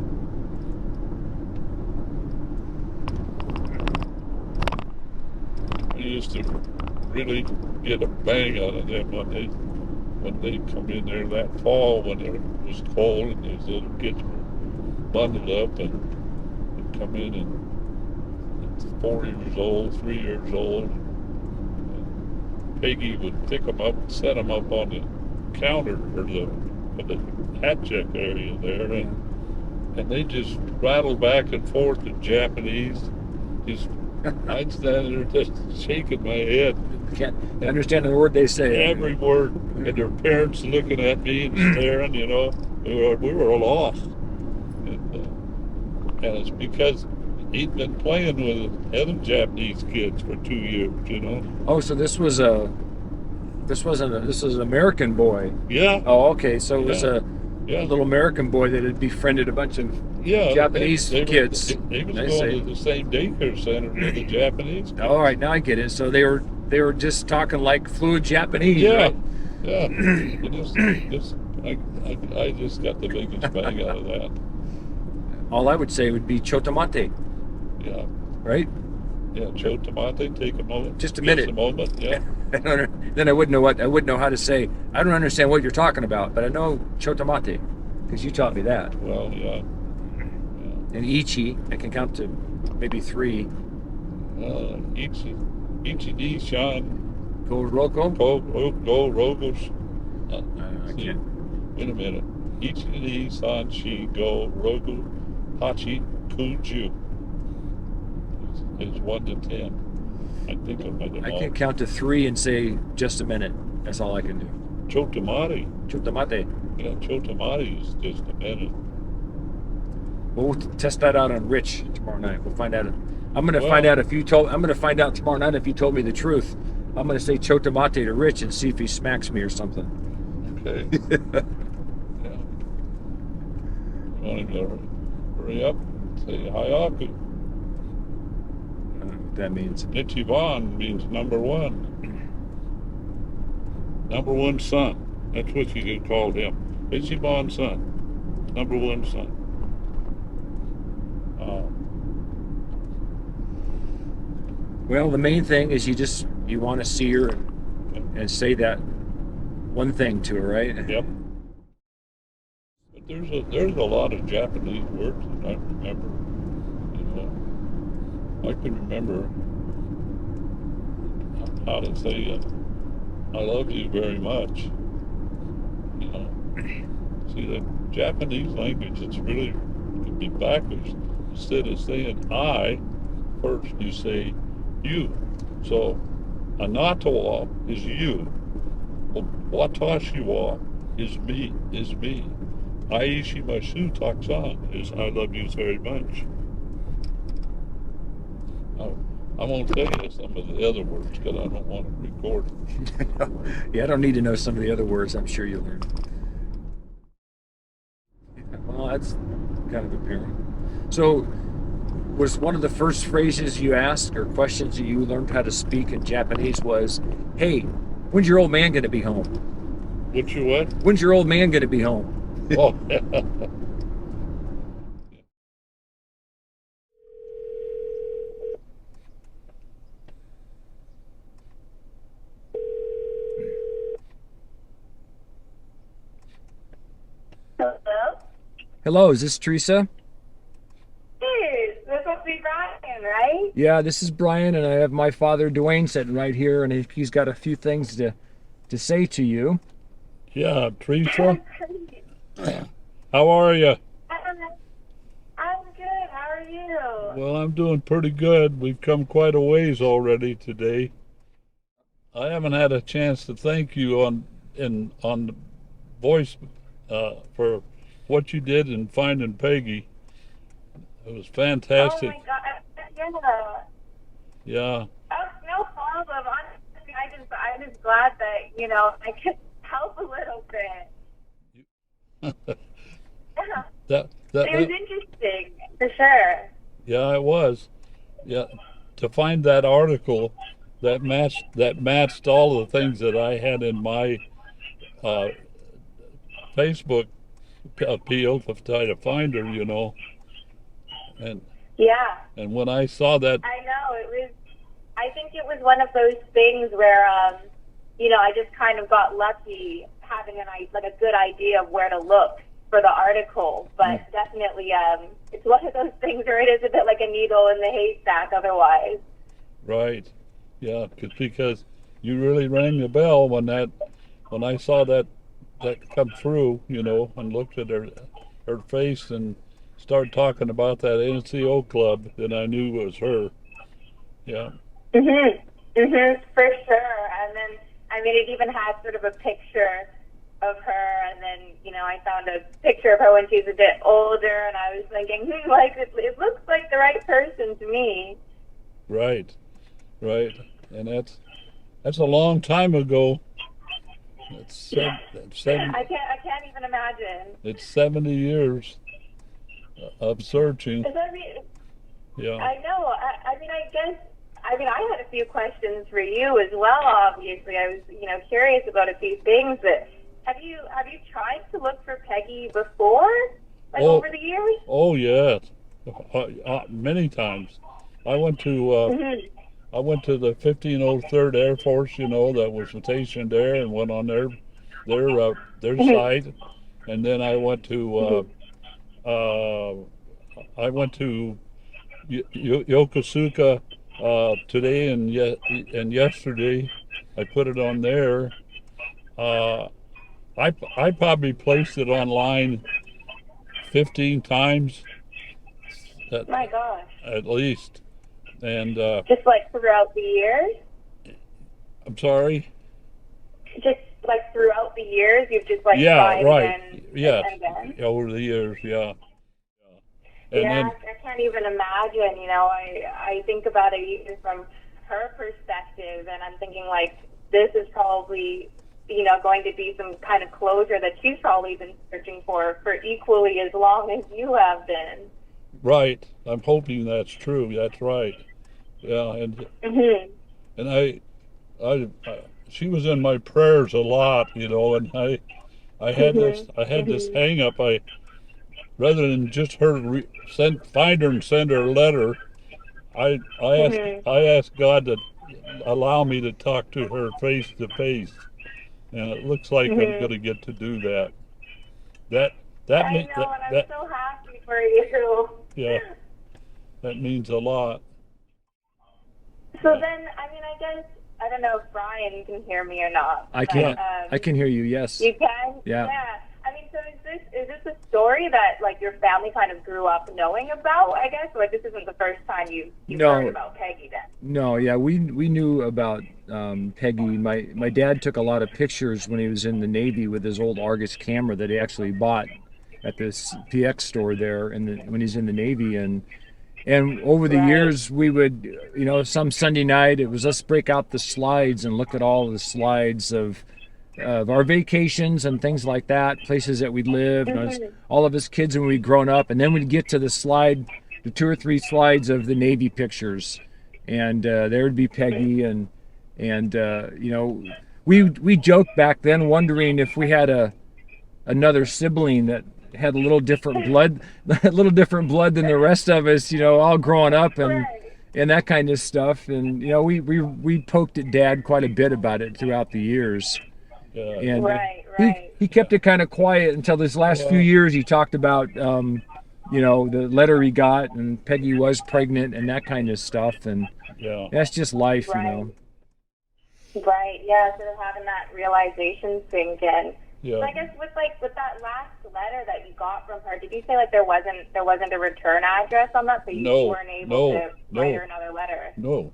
I used to really get a bang out of them when they come in there that fall when it was cold and these little kids were bundled up and would come in and 4 years old, 3 years old. And Peggy would pick them up and set them up on the counter or the hat check area there, and they just rattled back and forth in Japanese. I'd stand there just shaking my head. Can't understand the word they say. Every word, and their parents looking at me and staring. We were lost, and it's because he'd been playing with other Japanese kids for 2 years. Oh, so this was an American boy. Yeah. Oh, okay. So it was a little American boy that had befriended a bunch of Japanese kids. They was going to the same daycare center with the Japanese kids. All right, now I get it. So they were just talking like fluent Japanese. Yeah. Right? Yeah. I just got the biggest bang out of that. All I would say would be chotomate. Yeah. Right? Yeah, chotomate, take a moment. Just a minute. Just a moment, yeah. Then I wouldn't know how to say, I don't understand what you're talking about, but I know chotomate, because you taught me that. Well, yeah. And ichi, I can count to maybe 3. Ichi ni shan. Go roko? Go rogos. I can't. Wait a minute. Ichi ni san shi go rogu hachi kuju. Is 1 to 10. I think I might have. I can count to 3 and say just a minute. That's all I can do. Chotomate. Chotomate. Yeah, chotomate is just a minute. We'll test that out on Rich tomorrow night. We'll find out. I'm going to find out tomorrow night if you told me the truth. I'm going to say chotomate to Rich and see if he smacks me or something. Okay. Yeah. You want him to hurry up and say Ayako. That means Ichiban means number one. Number one son. That's what you could call him. Ichiban son. Number one son. well, the main thing is you want to see her and say that one thing to her, right? Yep. But there's a lot of Japanese words that I remember. I can remember how to say I love you very much. See, the Japanese language, it's really could be backwards. Instead of saying I, first you say you. So anatawa is you. Watashi wa is me. Aishimasu taksan is I love you very much. I won't tell you some of the other words because I don't want to record it. Yeah, I don't need to know some of the other words. I'm sure you'll learn. Well, that's kind of apparent. So, was one of the first phrases you asked or questions that you learned how to speak in Japanese was, "Hey, when's your old man going to be home?" What's your what? When's your old man going to be home? Oh. Hello, is this Teresa? Yes, this must be Brian, right? Yeah, this is Brian, and I have my father Duane sitting right here, and he's got a few things to say to you. Yeah, Teresa. How are you? I'm good. How are you? Well, I'm doing pretty good. We've come quite a ways already today. I haven't had a chance to thank you on the voice for what you did in finding Peggy. It was fantastic. Oh my God! Yeah. Yeah. Oh, no problem. Honestly, I'm just glad that I could help a little bit. that It was interesting for sure. Yeah, it was. Yeah, to find that article that matched all the things that I had in my Facebook appeal to try to find her, and Yeah. and when I saw that, I know it was. I think it was one of those things where, I just kind of got lucky having a good idea of where to look for the article. But definitely, it's one of those things where it is a bit like a needle in the haystack. Otherwise. right, yeah, because you really rang the bell when I saw that come through, and looked at her face and started talking about that NCO club, then I knew it was her. Yeah. For sure. And then, it even had sort of a picture of her, and then, I found a picture of her when she was a bit older, and I was thinking, it looks like the right person to me. Right. And that's a long time ago. It's Yeah. seven, I can't even imagine. it's 70 years of searching. Yeah. I know. I had a few questions for you as well. Obviously, I was, curious about a few things. But have you tried to look for Peggy before, over the years? Oh yes, many times. I went to the 1503rd Air Force, that was stationed there, and went on their site, and then I went to Yokosuka today and yesterday. I put it on there. I probably placed it online 15 times. My gosh. At least. And just throughout the years? I'm sorry? Just throughout the years, you've just yeah, tried right. again Yes. and again? Over the years, yeah. And yeah, then, I can't even imagine, I think about it even from her perspective, and I'm thinking this is probably, going to be some kind of closure that she's probably been searching for equally as long as you have been. right. I'm hoping that's true. That's right. Yeah, and and I she was in my prayers a lot, and I had this hang up. Rather than just find her and send her a letter, I asked God to allow me to talk to her face to face, and it looks like I'm going to get to do that. I'm so happy for you. Yeah, that means a lot. So then, I guess, I don't know if Brian can hear me or not. I can. I can hear you. Yes. You can. Yeah. So is this a story that your family kind of grew up knowing about? I guess, or this isn't the first time you heard about Peggy then? No. Yeah, we knew about Peggy. My dad took a lot of pictures when he was in the Navy with his old Argus camera that he actually bought at this PX store there, when he's in the Navy, and over the years we would, some Sunday night it was let's break out the slides and look at all the slides of our vacations and things like that, places that we'd lived, all of us kids when we'd grown up, and then we'd get to the 2 or 3 slides of the Navy pictures, and there would be Peggy, and we joked back then, wondering if we had another sibling that had a little different blood than the rest of us, all growing up and that kind of stuff, and we poked at Dad quite a bit about it throughout the years. And he kept it kind of quiet until this last few years. He talked about the letter he got, and Peggy was pregnant and that kind of stuff, and that's just life. Right, yeah, sort of having that realization sink in. Yeah. So I guess with that last letter that you got from her, did you say like there wasn't a return address on that, so you No, weren't able to no, write her another letter? no.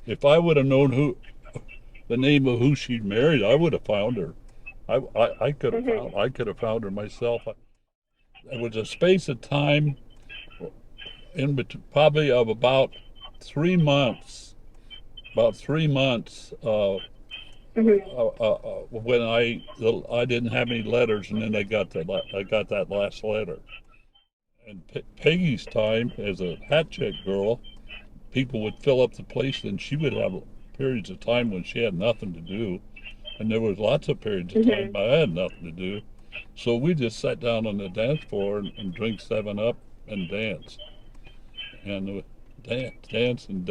If I would have known the name of who she'd married, I would have found her. I could have found her myself. It was a space of time in between, probably of about 3 months. About 3 months. When I didn't have any letters, and then I got that last letter. And Peggy's time as a hat check girl, people would fill up the place, and she would have periods of time when she had nothing to do, and there was lots of periods of time I had nothing to do. So we just sat down on the dance floor and drink 7-Up and dance, and dance, and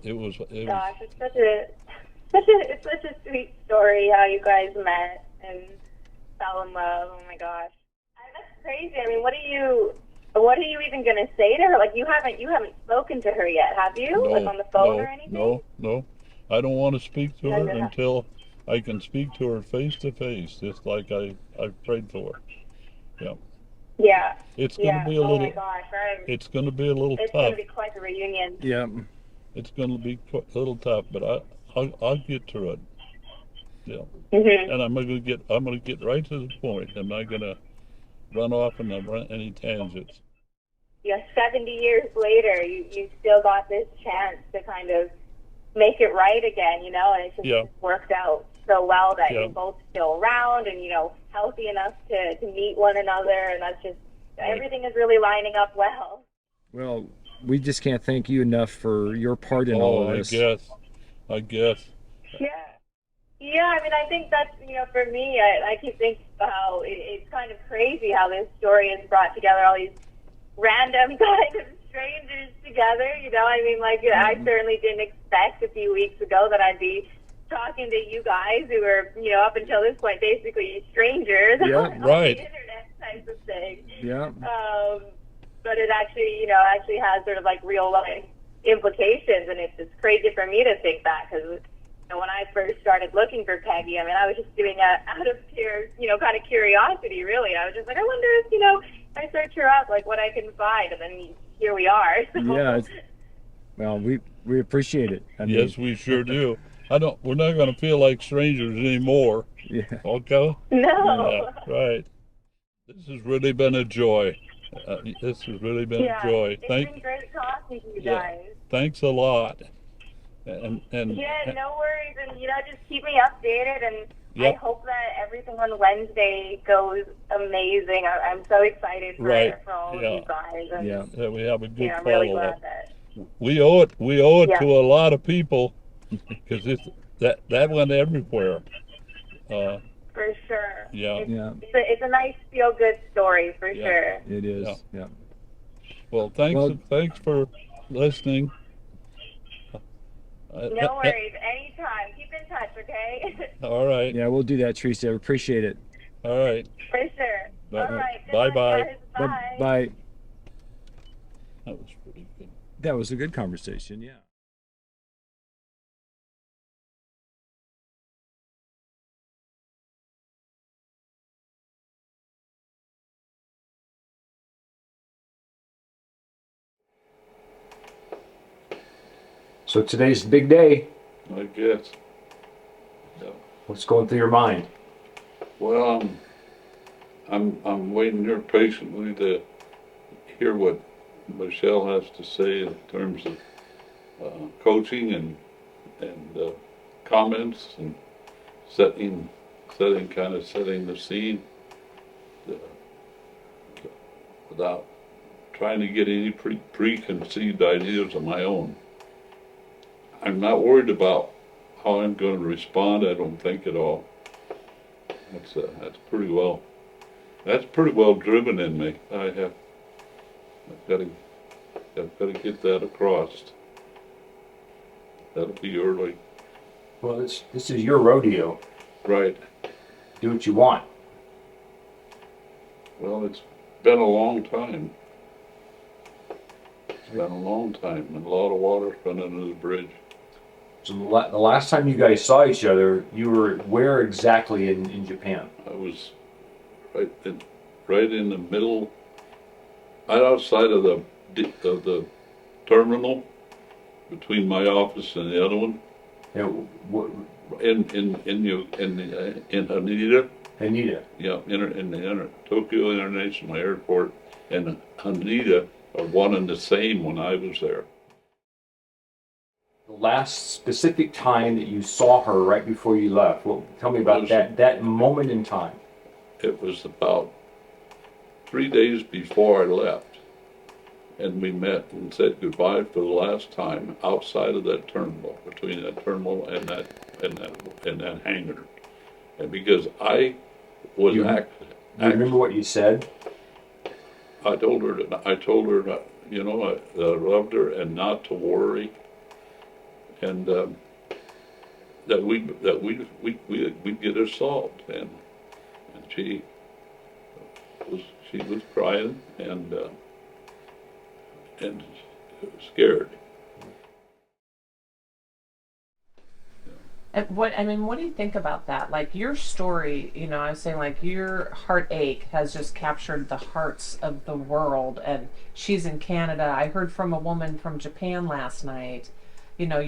it was. Gosh, it's such a sweet story how you guys met and fell in love. Oh my gosh, that's crazy. I mean, what are you even gonna say to her? Like you haven't spoken to her yet, have you? No, like on the phone or anything? No. I don't want to speak to her until I can speak to her face to face, just like I prayed for her. Yeah. Yeah. It's gonna be a little. Oh my gosh, it's gonna be a little it's tough. gonna be quite a reunion. Yeah. It's gonna be a little tough, but I'll get through it. Yeah. And I'm gonna get right to the point. I'm not gonna run off and run any tangents. Yeah, 70 years later, you still got this chance to kind of make it right again, you know, and it just worked out so well that you're both still around and, you know, healthy enough to meet one another, and that's just, everything is really lining up well. Well, we just can't thank you enough for your part in all of this. I guess. Yeah, I mean, I think that's, you know, for me, I keep thinking about how it's kind of crazy how this story has brought together all these random kind of strangers together, you know. I mean, like, I certainly didn't expect a few weeks ago that I'd be talking to you guys who were, you know, up until this point, basically strangers on the internet type of thing. Yeah. But it actually, you know, has sort of like real life implications, and it's just crazy for me to think that, because when I first started looking for Peggy, I mean, I was just doing it out of pure, you know, kind of curiosity, really. I was just like, I wonder if, you know, I search her up, like what I can find, and then here we are. So. Yeah. Well, we appreciate it. I mean, yes, we sure do. We're not going to feel like strangers anymore. Yeah. Okay? No. Yeah, right. This has really been a joy. This has really been a joy. It's been great talking to you guys. Thanks a lot. And yeah, no worries, and you know, just keep me updated, and I hope that everything on Wednesday goes amazing. I'm so excited for all of you guys. And, we have a good I'm really follow-up. glad that We owe it to a lot of people, because that went everywhere. for sure. Yeah. It's a nice feel-good story for sure. It is. Yeah. Well, thanks for listening. No worries. Anytime. Keep in touch, okay? All right. Yeah, we'll do that, Teresa. Appreciate it. All right. For sure. All right. Bye-bye. Bye. That was pretty good. That was a good conversation, yeah. So today's the big day. I guess. Yeah. What's going through your mind? Well, I'm waiting here patiently to hear what Michelle has to say in terms of coaching and comments and setting the scene without trying to get any preconceived ideas of my own. I'm not worried about how I'm going to respond. I don't think at all. That's pretty well driven in me. I've got to get that across. That'll be early. Well, this is your rodeo. Right. Do what you want. Well, it's been a long time. It's been a long time, and a lot of water's been under the bridge. So the last time you guys saw each other, you were where exactly in Japan? I was right in the middle, right outside of the terminal, between my office and the other one. Yeah, In Haneda. Haneda. Yeah, in the Tokyo International Airport and Haneda are one and the same when I was there. The last specific time that you saw her right before you left. Well, tell me about that moment in time. It was about 3 days before I left, and we met and said goodbye for the last time outside of that terminal, between that terminal and that hangar. And because I was You remember what you said? I told her that I loved her and not to worry, and that we'd get her solved, and she was crying and scared. What do you think about that? Like your story, I was saying like your heartache has just captured the hearts of the world, and she's in Canada. I heard from a woman from Japan last night. What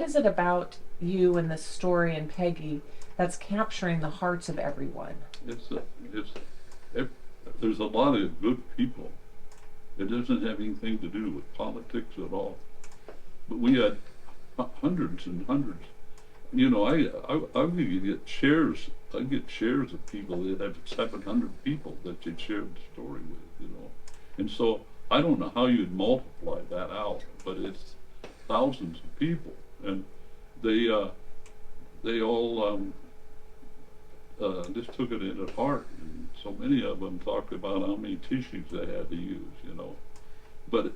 is it about you and this story and Peggy that's capturing the hearts of everyone? There's a lot of good people. It doesn't have anything to do with politics at all. But we had hundreds and hundreds. I would get shares. I get shares of people that have 700 people that you shared the story with. And so I don't know how you'd multiply that out, but it's thousands of people, and they all just took it in at heart. And so many of them talked about how many tissues they had to use. But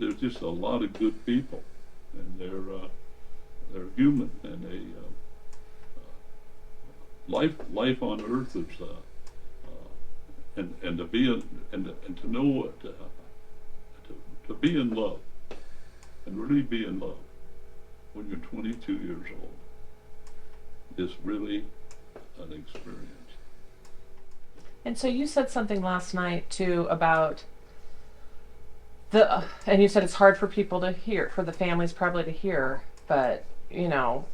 there's just a lot of good people, and they're human, and they life on Earth is and to be and to know what to be in love, and really be in love when you're 22 years old is really an experience. And so you said something last night too about and you said it's hard for people to hear, for the families probably to hear, but look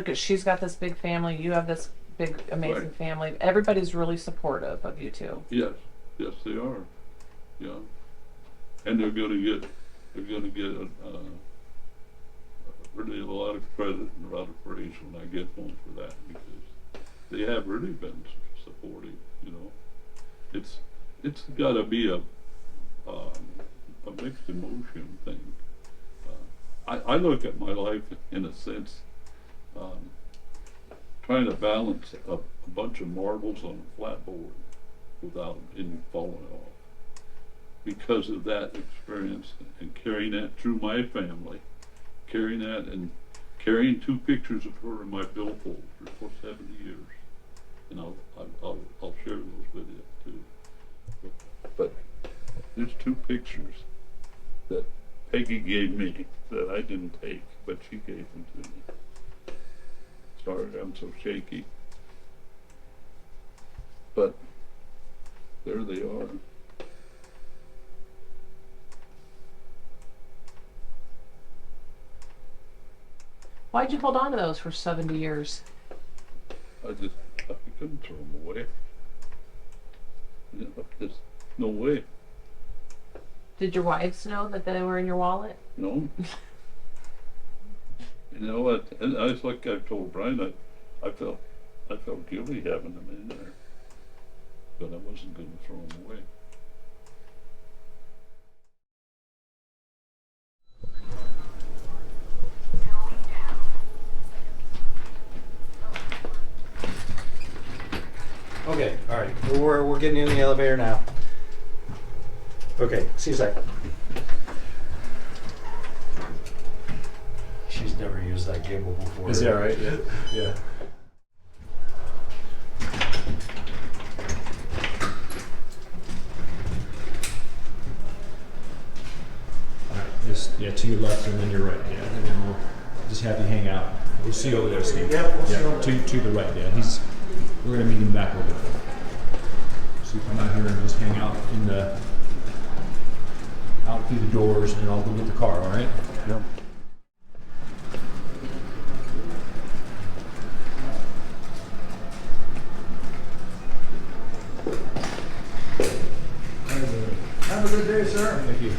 at, she's got this big family, you have this big amazing Right. family. Everybody's really supportive of you two. Yes, they are. Yeah, and they're going to get really a lot of credit and a lot of praise when I get home for that, because they have really been supportive. It's got to be a mixed emotion thing. I look at my life in a sense, trying to balance a bunch of marbles on a flat board without any falling off. Because of that experience and carrying that through my family, carrying that and carrying 2 pictures of her in my billfold for 70 years, and I'll share those with you too. But there's 2 pictures that Peggy gave me that I didn't take, but she gave them to me. Sorry, I'm so shaky. But there they are. Why'd you hold on to those for 70 years? I couldn't throw them away. There's no way. Did your wives know that they were in your wallet? No. And I was like I told Brian, I felt guilty having them in there, but I wasn't going to throw them away. Okay, all right. We're getting in the elevator now. Okay, see you in a sec. She's never used that gimbal before. Is that right? Yeah. Yeah. just to your left and then your right, Dad, and then we'll just have you hang out. We'll see you over there, Steve. To the right, Dad. We're gonna meet him back over there. So you come out here and just hang out out through the doors, and I'll go get the car. All right? Yep. Have a good day, sir. Thank you.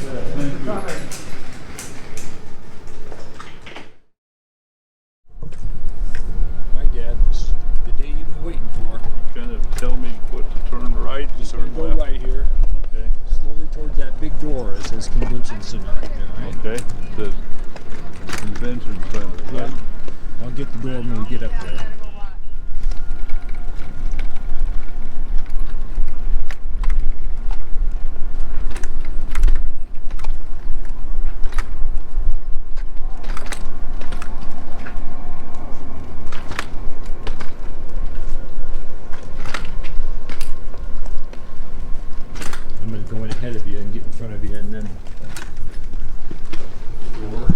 All right, Dad. This is the day you've been waiting for. Kind of tell me what to turn right, Just turn go left. right here. Okay. Slowly towards that big door. It says Convention Center right there. Right? Okay. The convention center. Yeah. Right? I'll get the door when we get up there. I'm going to go in ahead of you and get in front of you, and then door.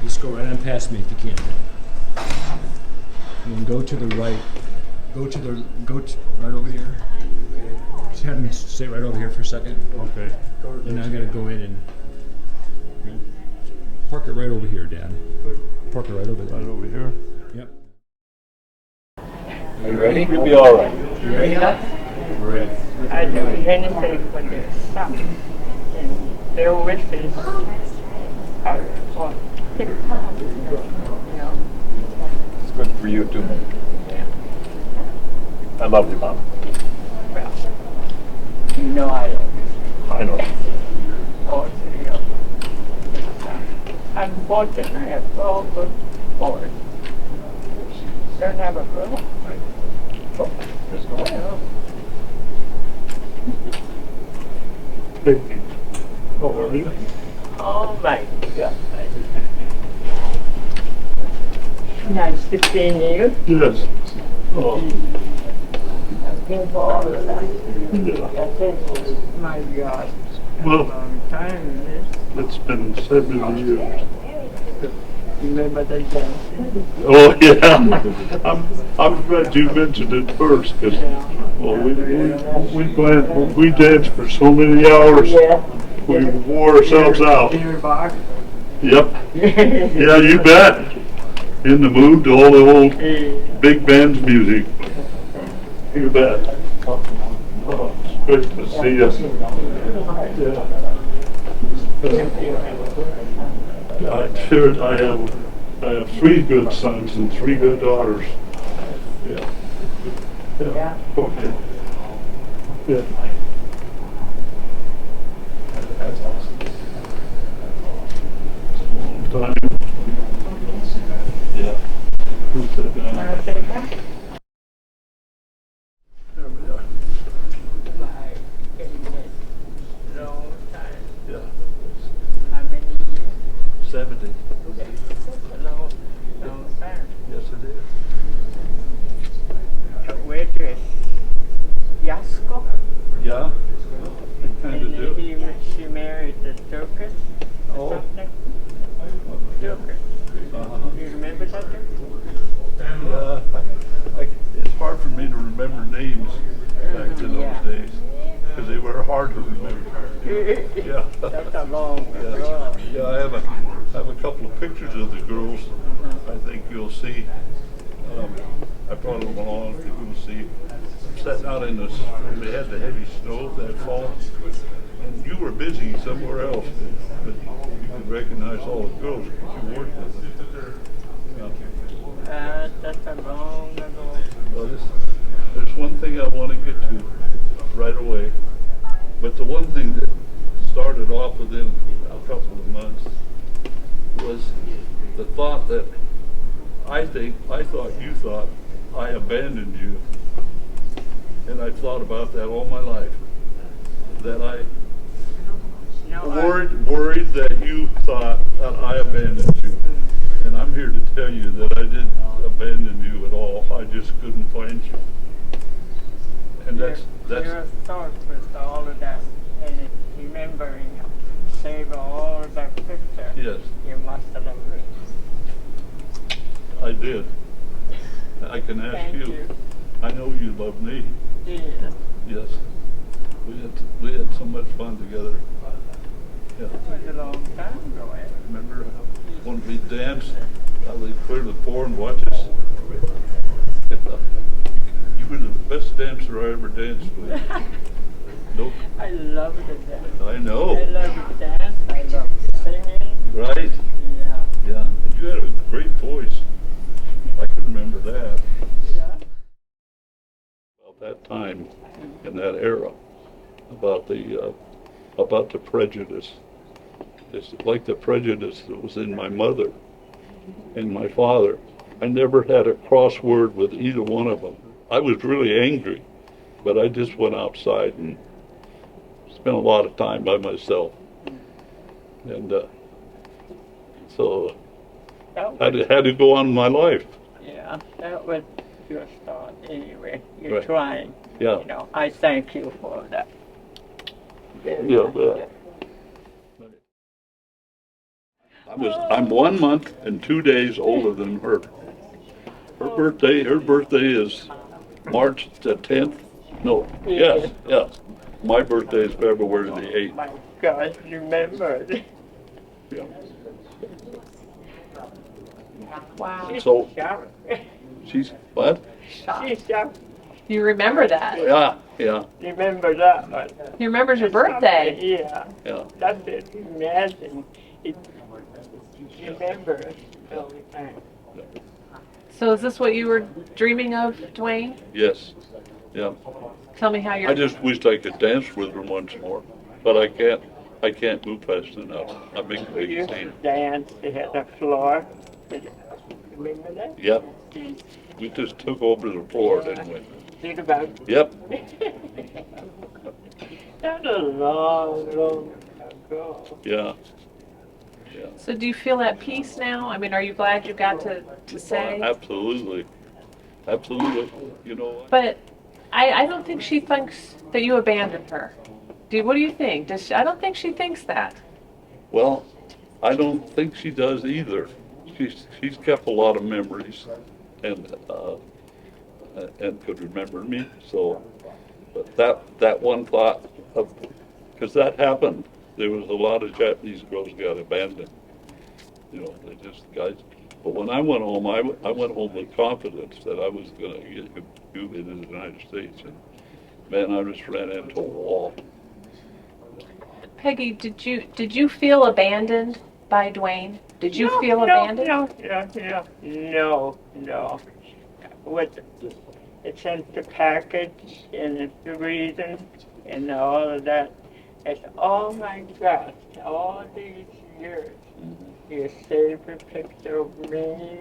Just go right on past me if you can. And then go to the right. Go right over here. Just have him stay right over here for a second. Okay. And I'm gonna go in and park it right over here, Dad. Park it right over there. Right over here. Yep. You ready? You'll be all right. You ready? We're ready. I'd do anything for their son and their wishes are for him. You know, It's good for you too. I love you, Mom. well, you know I love you. I know. Oh, you know. Unfortunately, I have all good boys. Don't have a girl. Well, Oh, are you? oh my God. Nice to see you. Yes. Oh, Thank for all of that. yeah. That's it. My God. Well, Long time, this. it's been 70 years. Remember the dance? Oh, yeah. I'm glad you mentioned it first, because we danced for so many hours. Yeah. We wore ourselves out. Beer box. Yep. Yeah, you bet. In the mood to all the old big band's music. You bet. Oh, it's good to see you. I have 3 good sons and 3 good daughters. Yeah. Yeah. Okay. Yeah. Time. Yeah. Who's that guy? Wanna take that? There we are. My goodness. Long time. Yeah. How many years? 70. Long time. Yes, it is. Where is Yasko? Yeah. I kind of And do. she married the Turkish Oh. or something? Turkish. You remember that? Yeah. It's hard for me to remember names back in Yeah. those days because they were hard to remember. Yeah. That's a long Yeah, ago. yeah, I have a couple of pictures of the girls. I think you'll see. I brought them along. I think you'll see. Sitting out in the, they had the heavy snow that fall, and you were busy somewhere else, but you could recognize all the girls because you worked with them. Yeah. That's a long ago. Well, there's one thing I want to get to right away, but the one thing that started off within a couple of months was the thought that I thought you thought I abandoned you. And I thought about that all my life. That I worried that you thought that I abandoned you. And I'm here to tell you that I didn't abandon just couldn't find you. And that's Your thoughts with all of that and remembering, save all of that picture. yes, You must have loved it. I did. I can ask Thank you. I know you love me. Yeah. Yes. We had so much fun together. Yeah. It was a long time ago, eh? Remember when we danced? I would clear the floor and watch us. You were the best dancer I ever danced with. Nope. I love to dance. I know. I love to dance. I love singing. Right. Yeah. Yeah. You had a great voice. I can remember that. Yeah. About that time, in that era, about the prejudice. It's like the prejudice that was in my mother and my father. I never had a cross word with either one of them. I was really angry, but I just went outside and spent a lot of time by myself. And so I had to go on with my life. Yeah, that was your start anyway. You're Right. trying. Yeah. You know, I thank you for that. Yeah, but I'm 1 month and 2 days older than her. Her birthday is March the 10th. No, yes. My birthday is February the 8th. My God, remember. Yeah. Wow. So Shout. she's what? She's shout. You remember that? Yeah, Remember that one. He remembers your birthday. Yeah, yeah. that's it. Imagine. It, remember all the time. So is this what you were dreaming of, Duane? Yes, yeah. Tell me how I you're. just wished I could dance with her once more, but I can't. I can't move fast enough. I make a We big used to scene. dance. They had the floor. Remember that? Yep. We just took over the floor, didn't we? Think about Yep. that was a long, long ago. Yeah. So do you feel at peace now? I mean, are you glad you got to say? Absolutely. You know what? But I don't think she thinks that you abandoned her. What do you think? Does she, I don't think she thinks that. Well, I don't think she does either. She's kept a lot of memories, and could remember me. So, but that one thought of, because that happened. There was a lot of Japanese girls got abandoned. You know, they just guys. But when I went home, I went home with confidence that I was going to get moved into the United States, and man, I just ran into a wall. Peggy, did you feel abandoned by Duane? Did you feel abandoned? No. What it sent the package and the reason and all of that. It's oh my gosh, all these years. You saved a picture of me.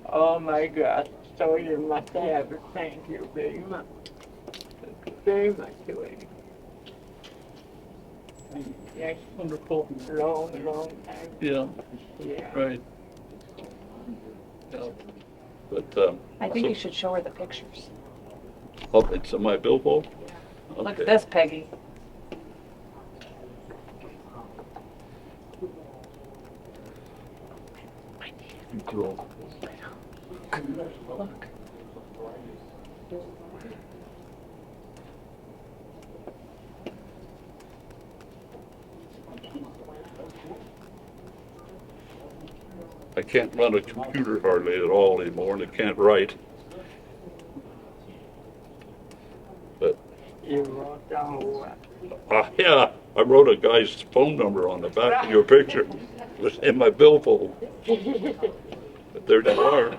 Oh my gosh. So you must have it. Thank you very much. Very much, Duane. Yes, Wonderful. long time. Yeah. Yeah. Right. Yeah. But I think you should show her the pictures. Oh, it's on my billboard. Okay. Look at this, Peggy. Girl. Look. I can't run a computer hardly at all anymore, and I can't write. But You wrote down what? yeah, I wrote a guy's phone number on the back of your picture. It was in my billfold. But there you are.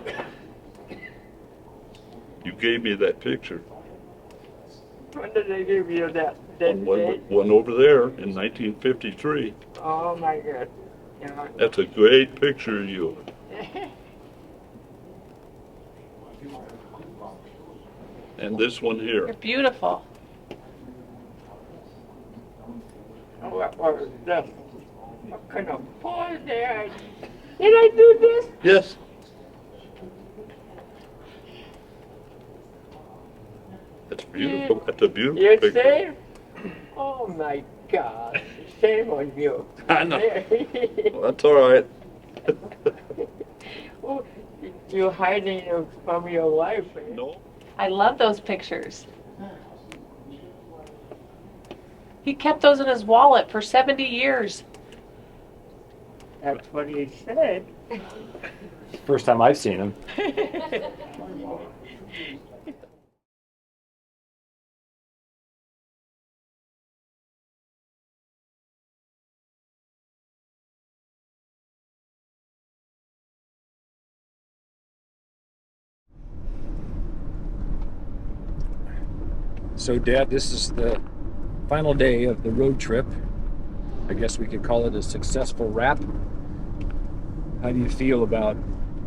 You gave me that picture. When did they give you that? One over there in 1953. Oh my God. You know, That's a great picture of you. And this one here. You're beautiful. what was this? What kind of boy there? Did I do this? Yes. beautiful. That's a beautiful You picture. see? Oh my God. Shame on you. I know. Well, that's all right. Oh, you're hiding it from your wife. No. I love those pictures. He kept those in his wallet for 70 years. That's what he said. First time I've seen him. So, Dad, this is the final day of the road trip. I guess we could call it a successful wrap. How do you feel about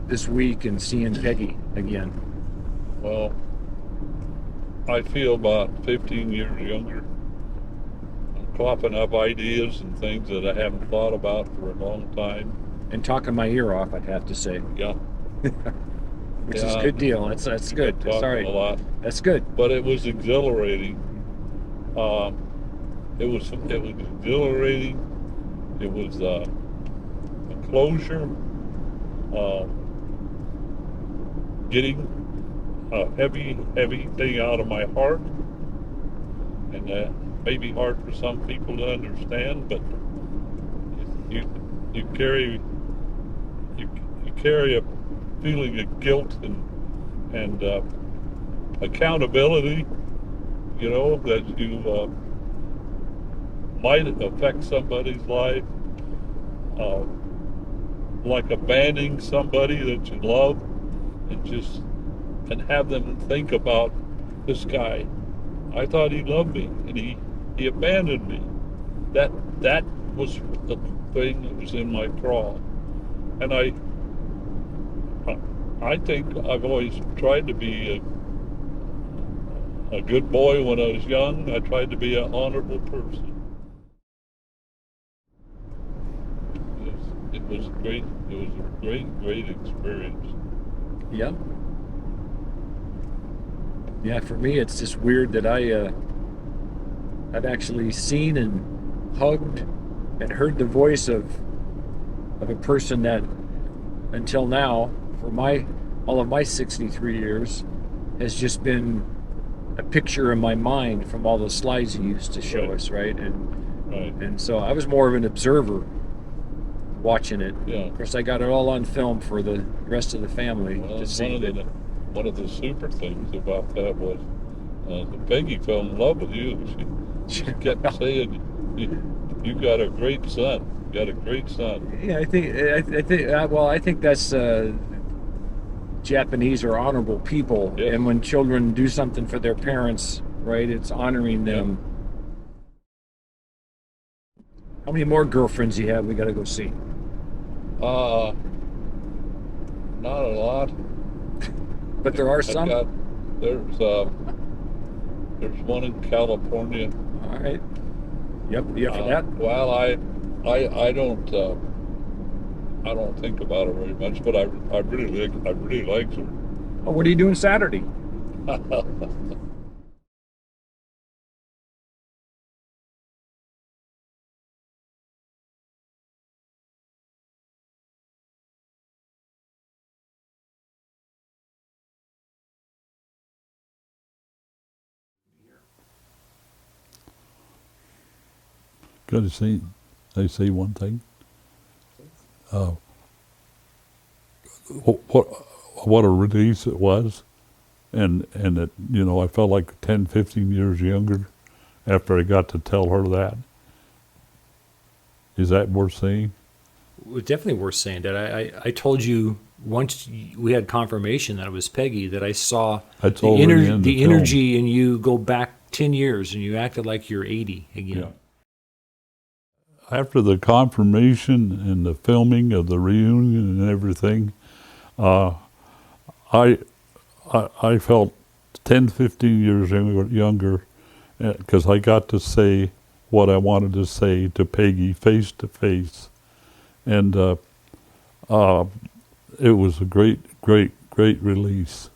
this week and seeing Peggy again? Well, I feel about 15 years younger. I'm coughing up ideas and things that I haven't thought about for a long time. And talking my ear off, I'd have to say, Yeah. which is a good deal. That's good. That's all Talking a right. lot. That's good. But it was exhilarating. It was exhilarating. It was a closure. Getting a heavy thing out of my heart, and that may be hard for some people to understand. But you carry a feeling of guilt and accountability. You know that you might affect somebody's life, like abandoning somebody that you love, and have them think about this guy. I thought he loved me, and he abandoned me. That was the thing that was in my crawl, and I think I've always tried to be a good boy when I was young. I tried to be an honorable person. It was great. It was a great experience. Yeah. Yeah, for me, it's just weird that I've actually seen and hugged and heard the voice of a person that, until now, for all of my 63 years, has just been a picture in my mind from all the slides he used to show us, right? And so I was more of an observer watching it. Yeah. Of course, I got it all on film for the rest of the family Well, to see. one of the super things about that was Peggy fell in love with you. She kept saying, "You got a great son. You got a great son." Yeah, I think that's Japanese are honorable people, Yes. and when children do something for their parents, right, it's honoring them. How many more girlfriends do you have? We got to go see. Not a lot. But there are some. There's one in California. All right. Yep. You up for that? Well, I don't think about her very much, but I really like her. Oh, what are you doing Saturday? Gotta say, I say one thing. What a release it was, and it, I felt like 10, 15 years younger after I got to tell her that. Is that worth saying? It was definitely worth saying that. I told you once we had confirmation that it was Peggy that I saw That's the, already in the film. energy in you go back 10 years and you acted like you're 80 again. Yeah. After the confirmation and the filming of the reunion and everything, I felt 10, 15 years younger because I got to say what I wanted to say to Peggy face to face. And it was a great release.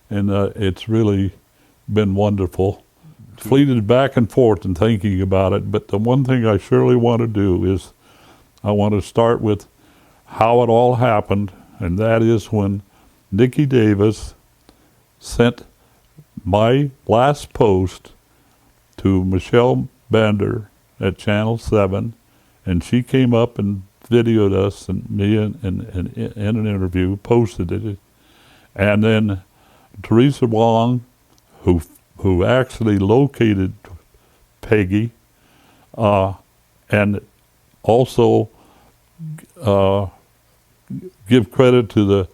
And it's really been wonderful. Fleeted back and forth in thinking about it, but the one thing I surely want to do is I want to start with how it all happened, and that is when Nikki Davis sent my last post to Michelle Bander at Channel 7, and she came up and videoed us and me in an interview, posted it. And then Teresa Wong, who actually located Peggy, and also give credit to the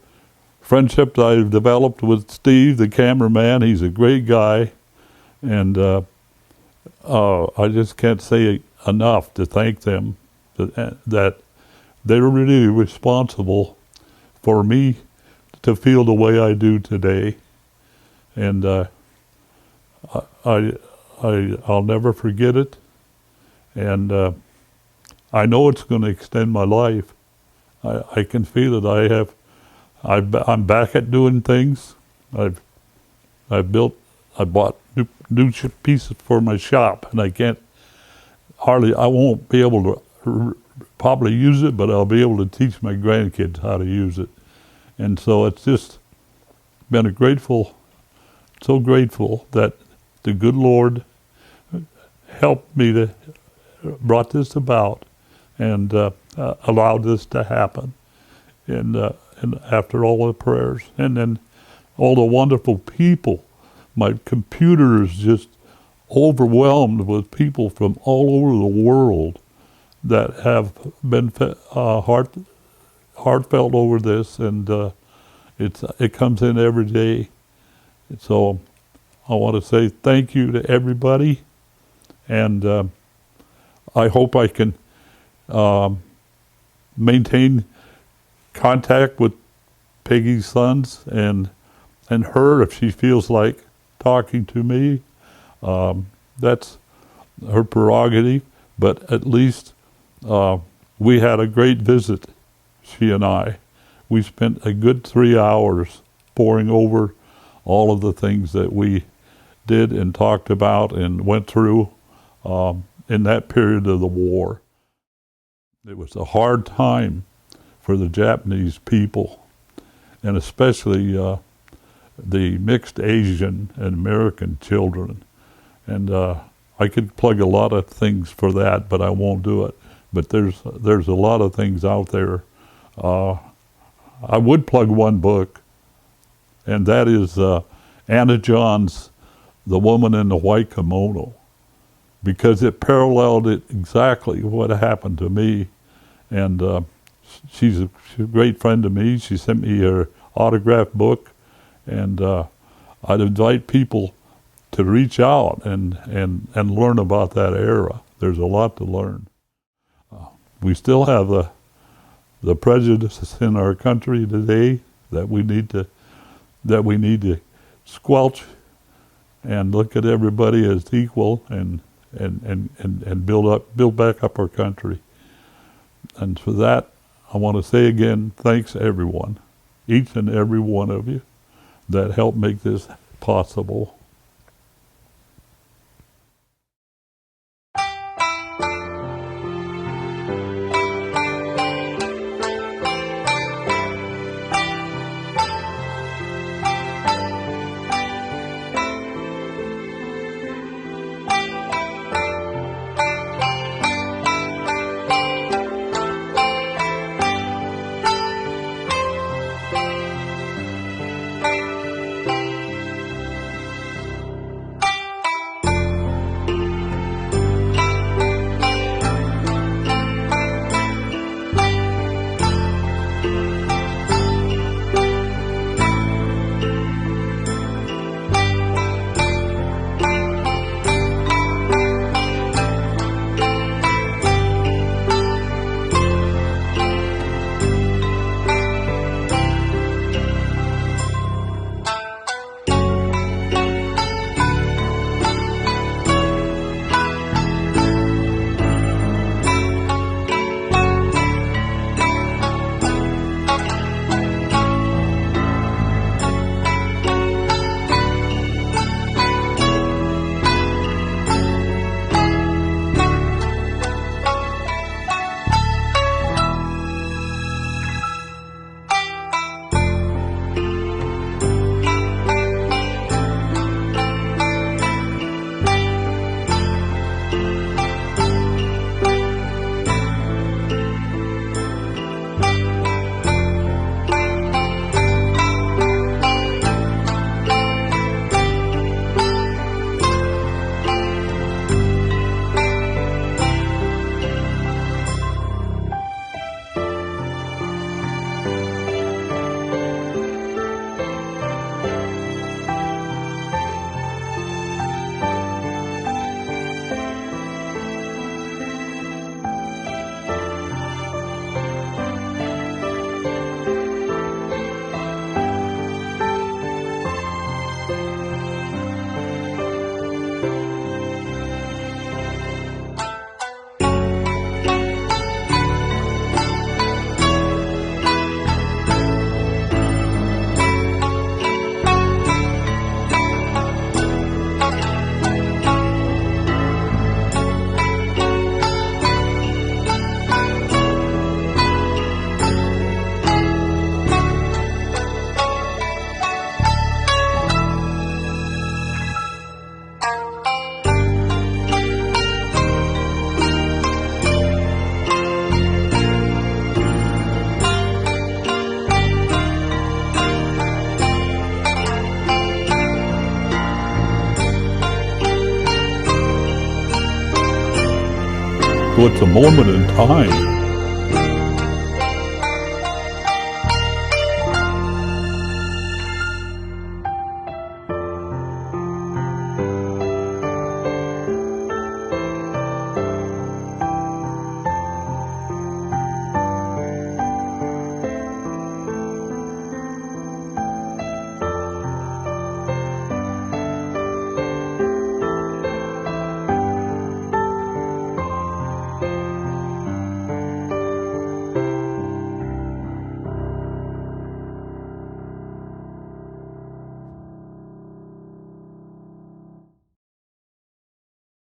friendship that I've developed with Steve, the cameraman. He's a great guy, and I just can't say enough to thank them that they're really responsible for me to feel the way I do today. And I'll never forget it, and I know it's going to extend my life. I can feel it. I'm back at doing things. I bought new pieces for my shop, and I won't be able to probably use it, but I'll be able to teach my grandkids how to use it. And so it's just been so grateful that the good Lord helped me brought this about and allowed this to happen. And after all the prayers, and then all the wonderful people, my computer is just overwhelmed with people from all over the world that have been heartfelt over this, and it comes in every day. So I want to say thank you to everybody, and I hope I can maintain contact with Peggy's sons and her if she feels like talking to me. That's her prerogative, but at least we had a great visit, she and I. We spent a good 3 hours poring over all of the things that we did and talked about and went through in that period of the war. It was a hard time for the Japanese people, and especially the mixed Asian and American children. And I could plug a lot of things for that, but I won't do it. But there's a lot of things out there. I would plug one book, and that is Anna John's The Woman in the White Kimono, because it paralleled it exactly what happened to me. And she's a great friend to me. She sent me her autographed book, and I'd invite people to reach out and learn about that era. There's a lot to learn. We still have the prejudices in our country today that we need to squelch and look at everybody as equal and build back up our country. And for that, I want to say again, thanks everyone, each and every one of you that helped make this possible. So it's a moment in time.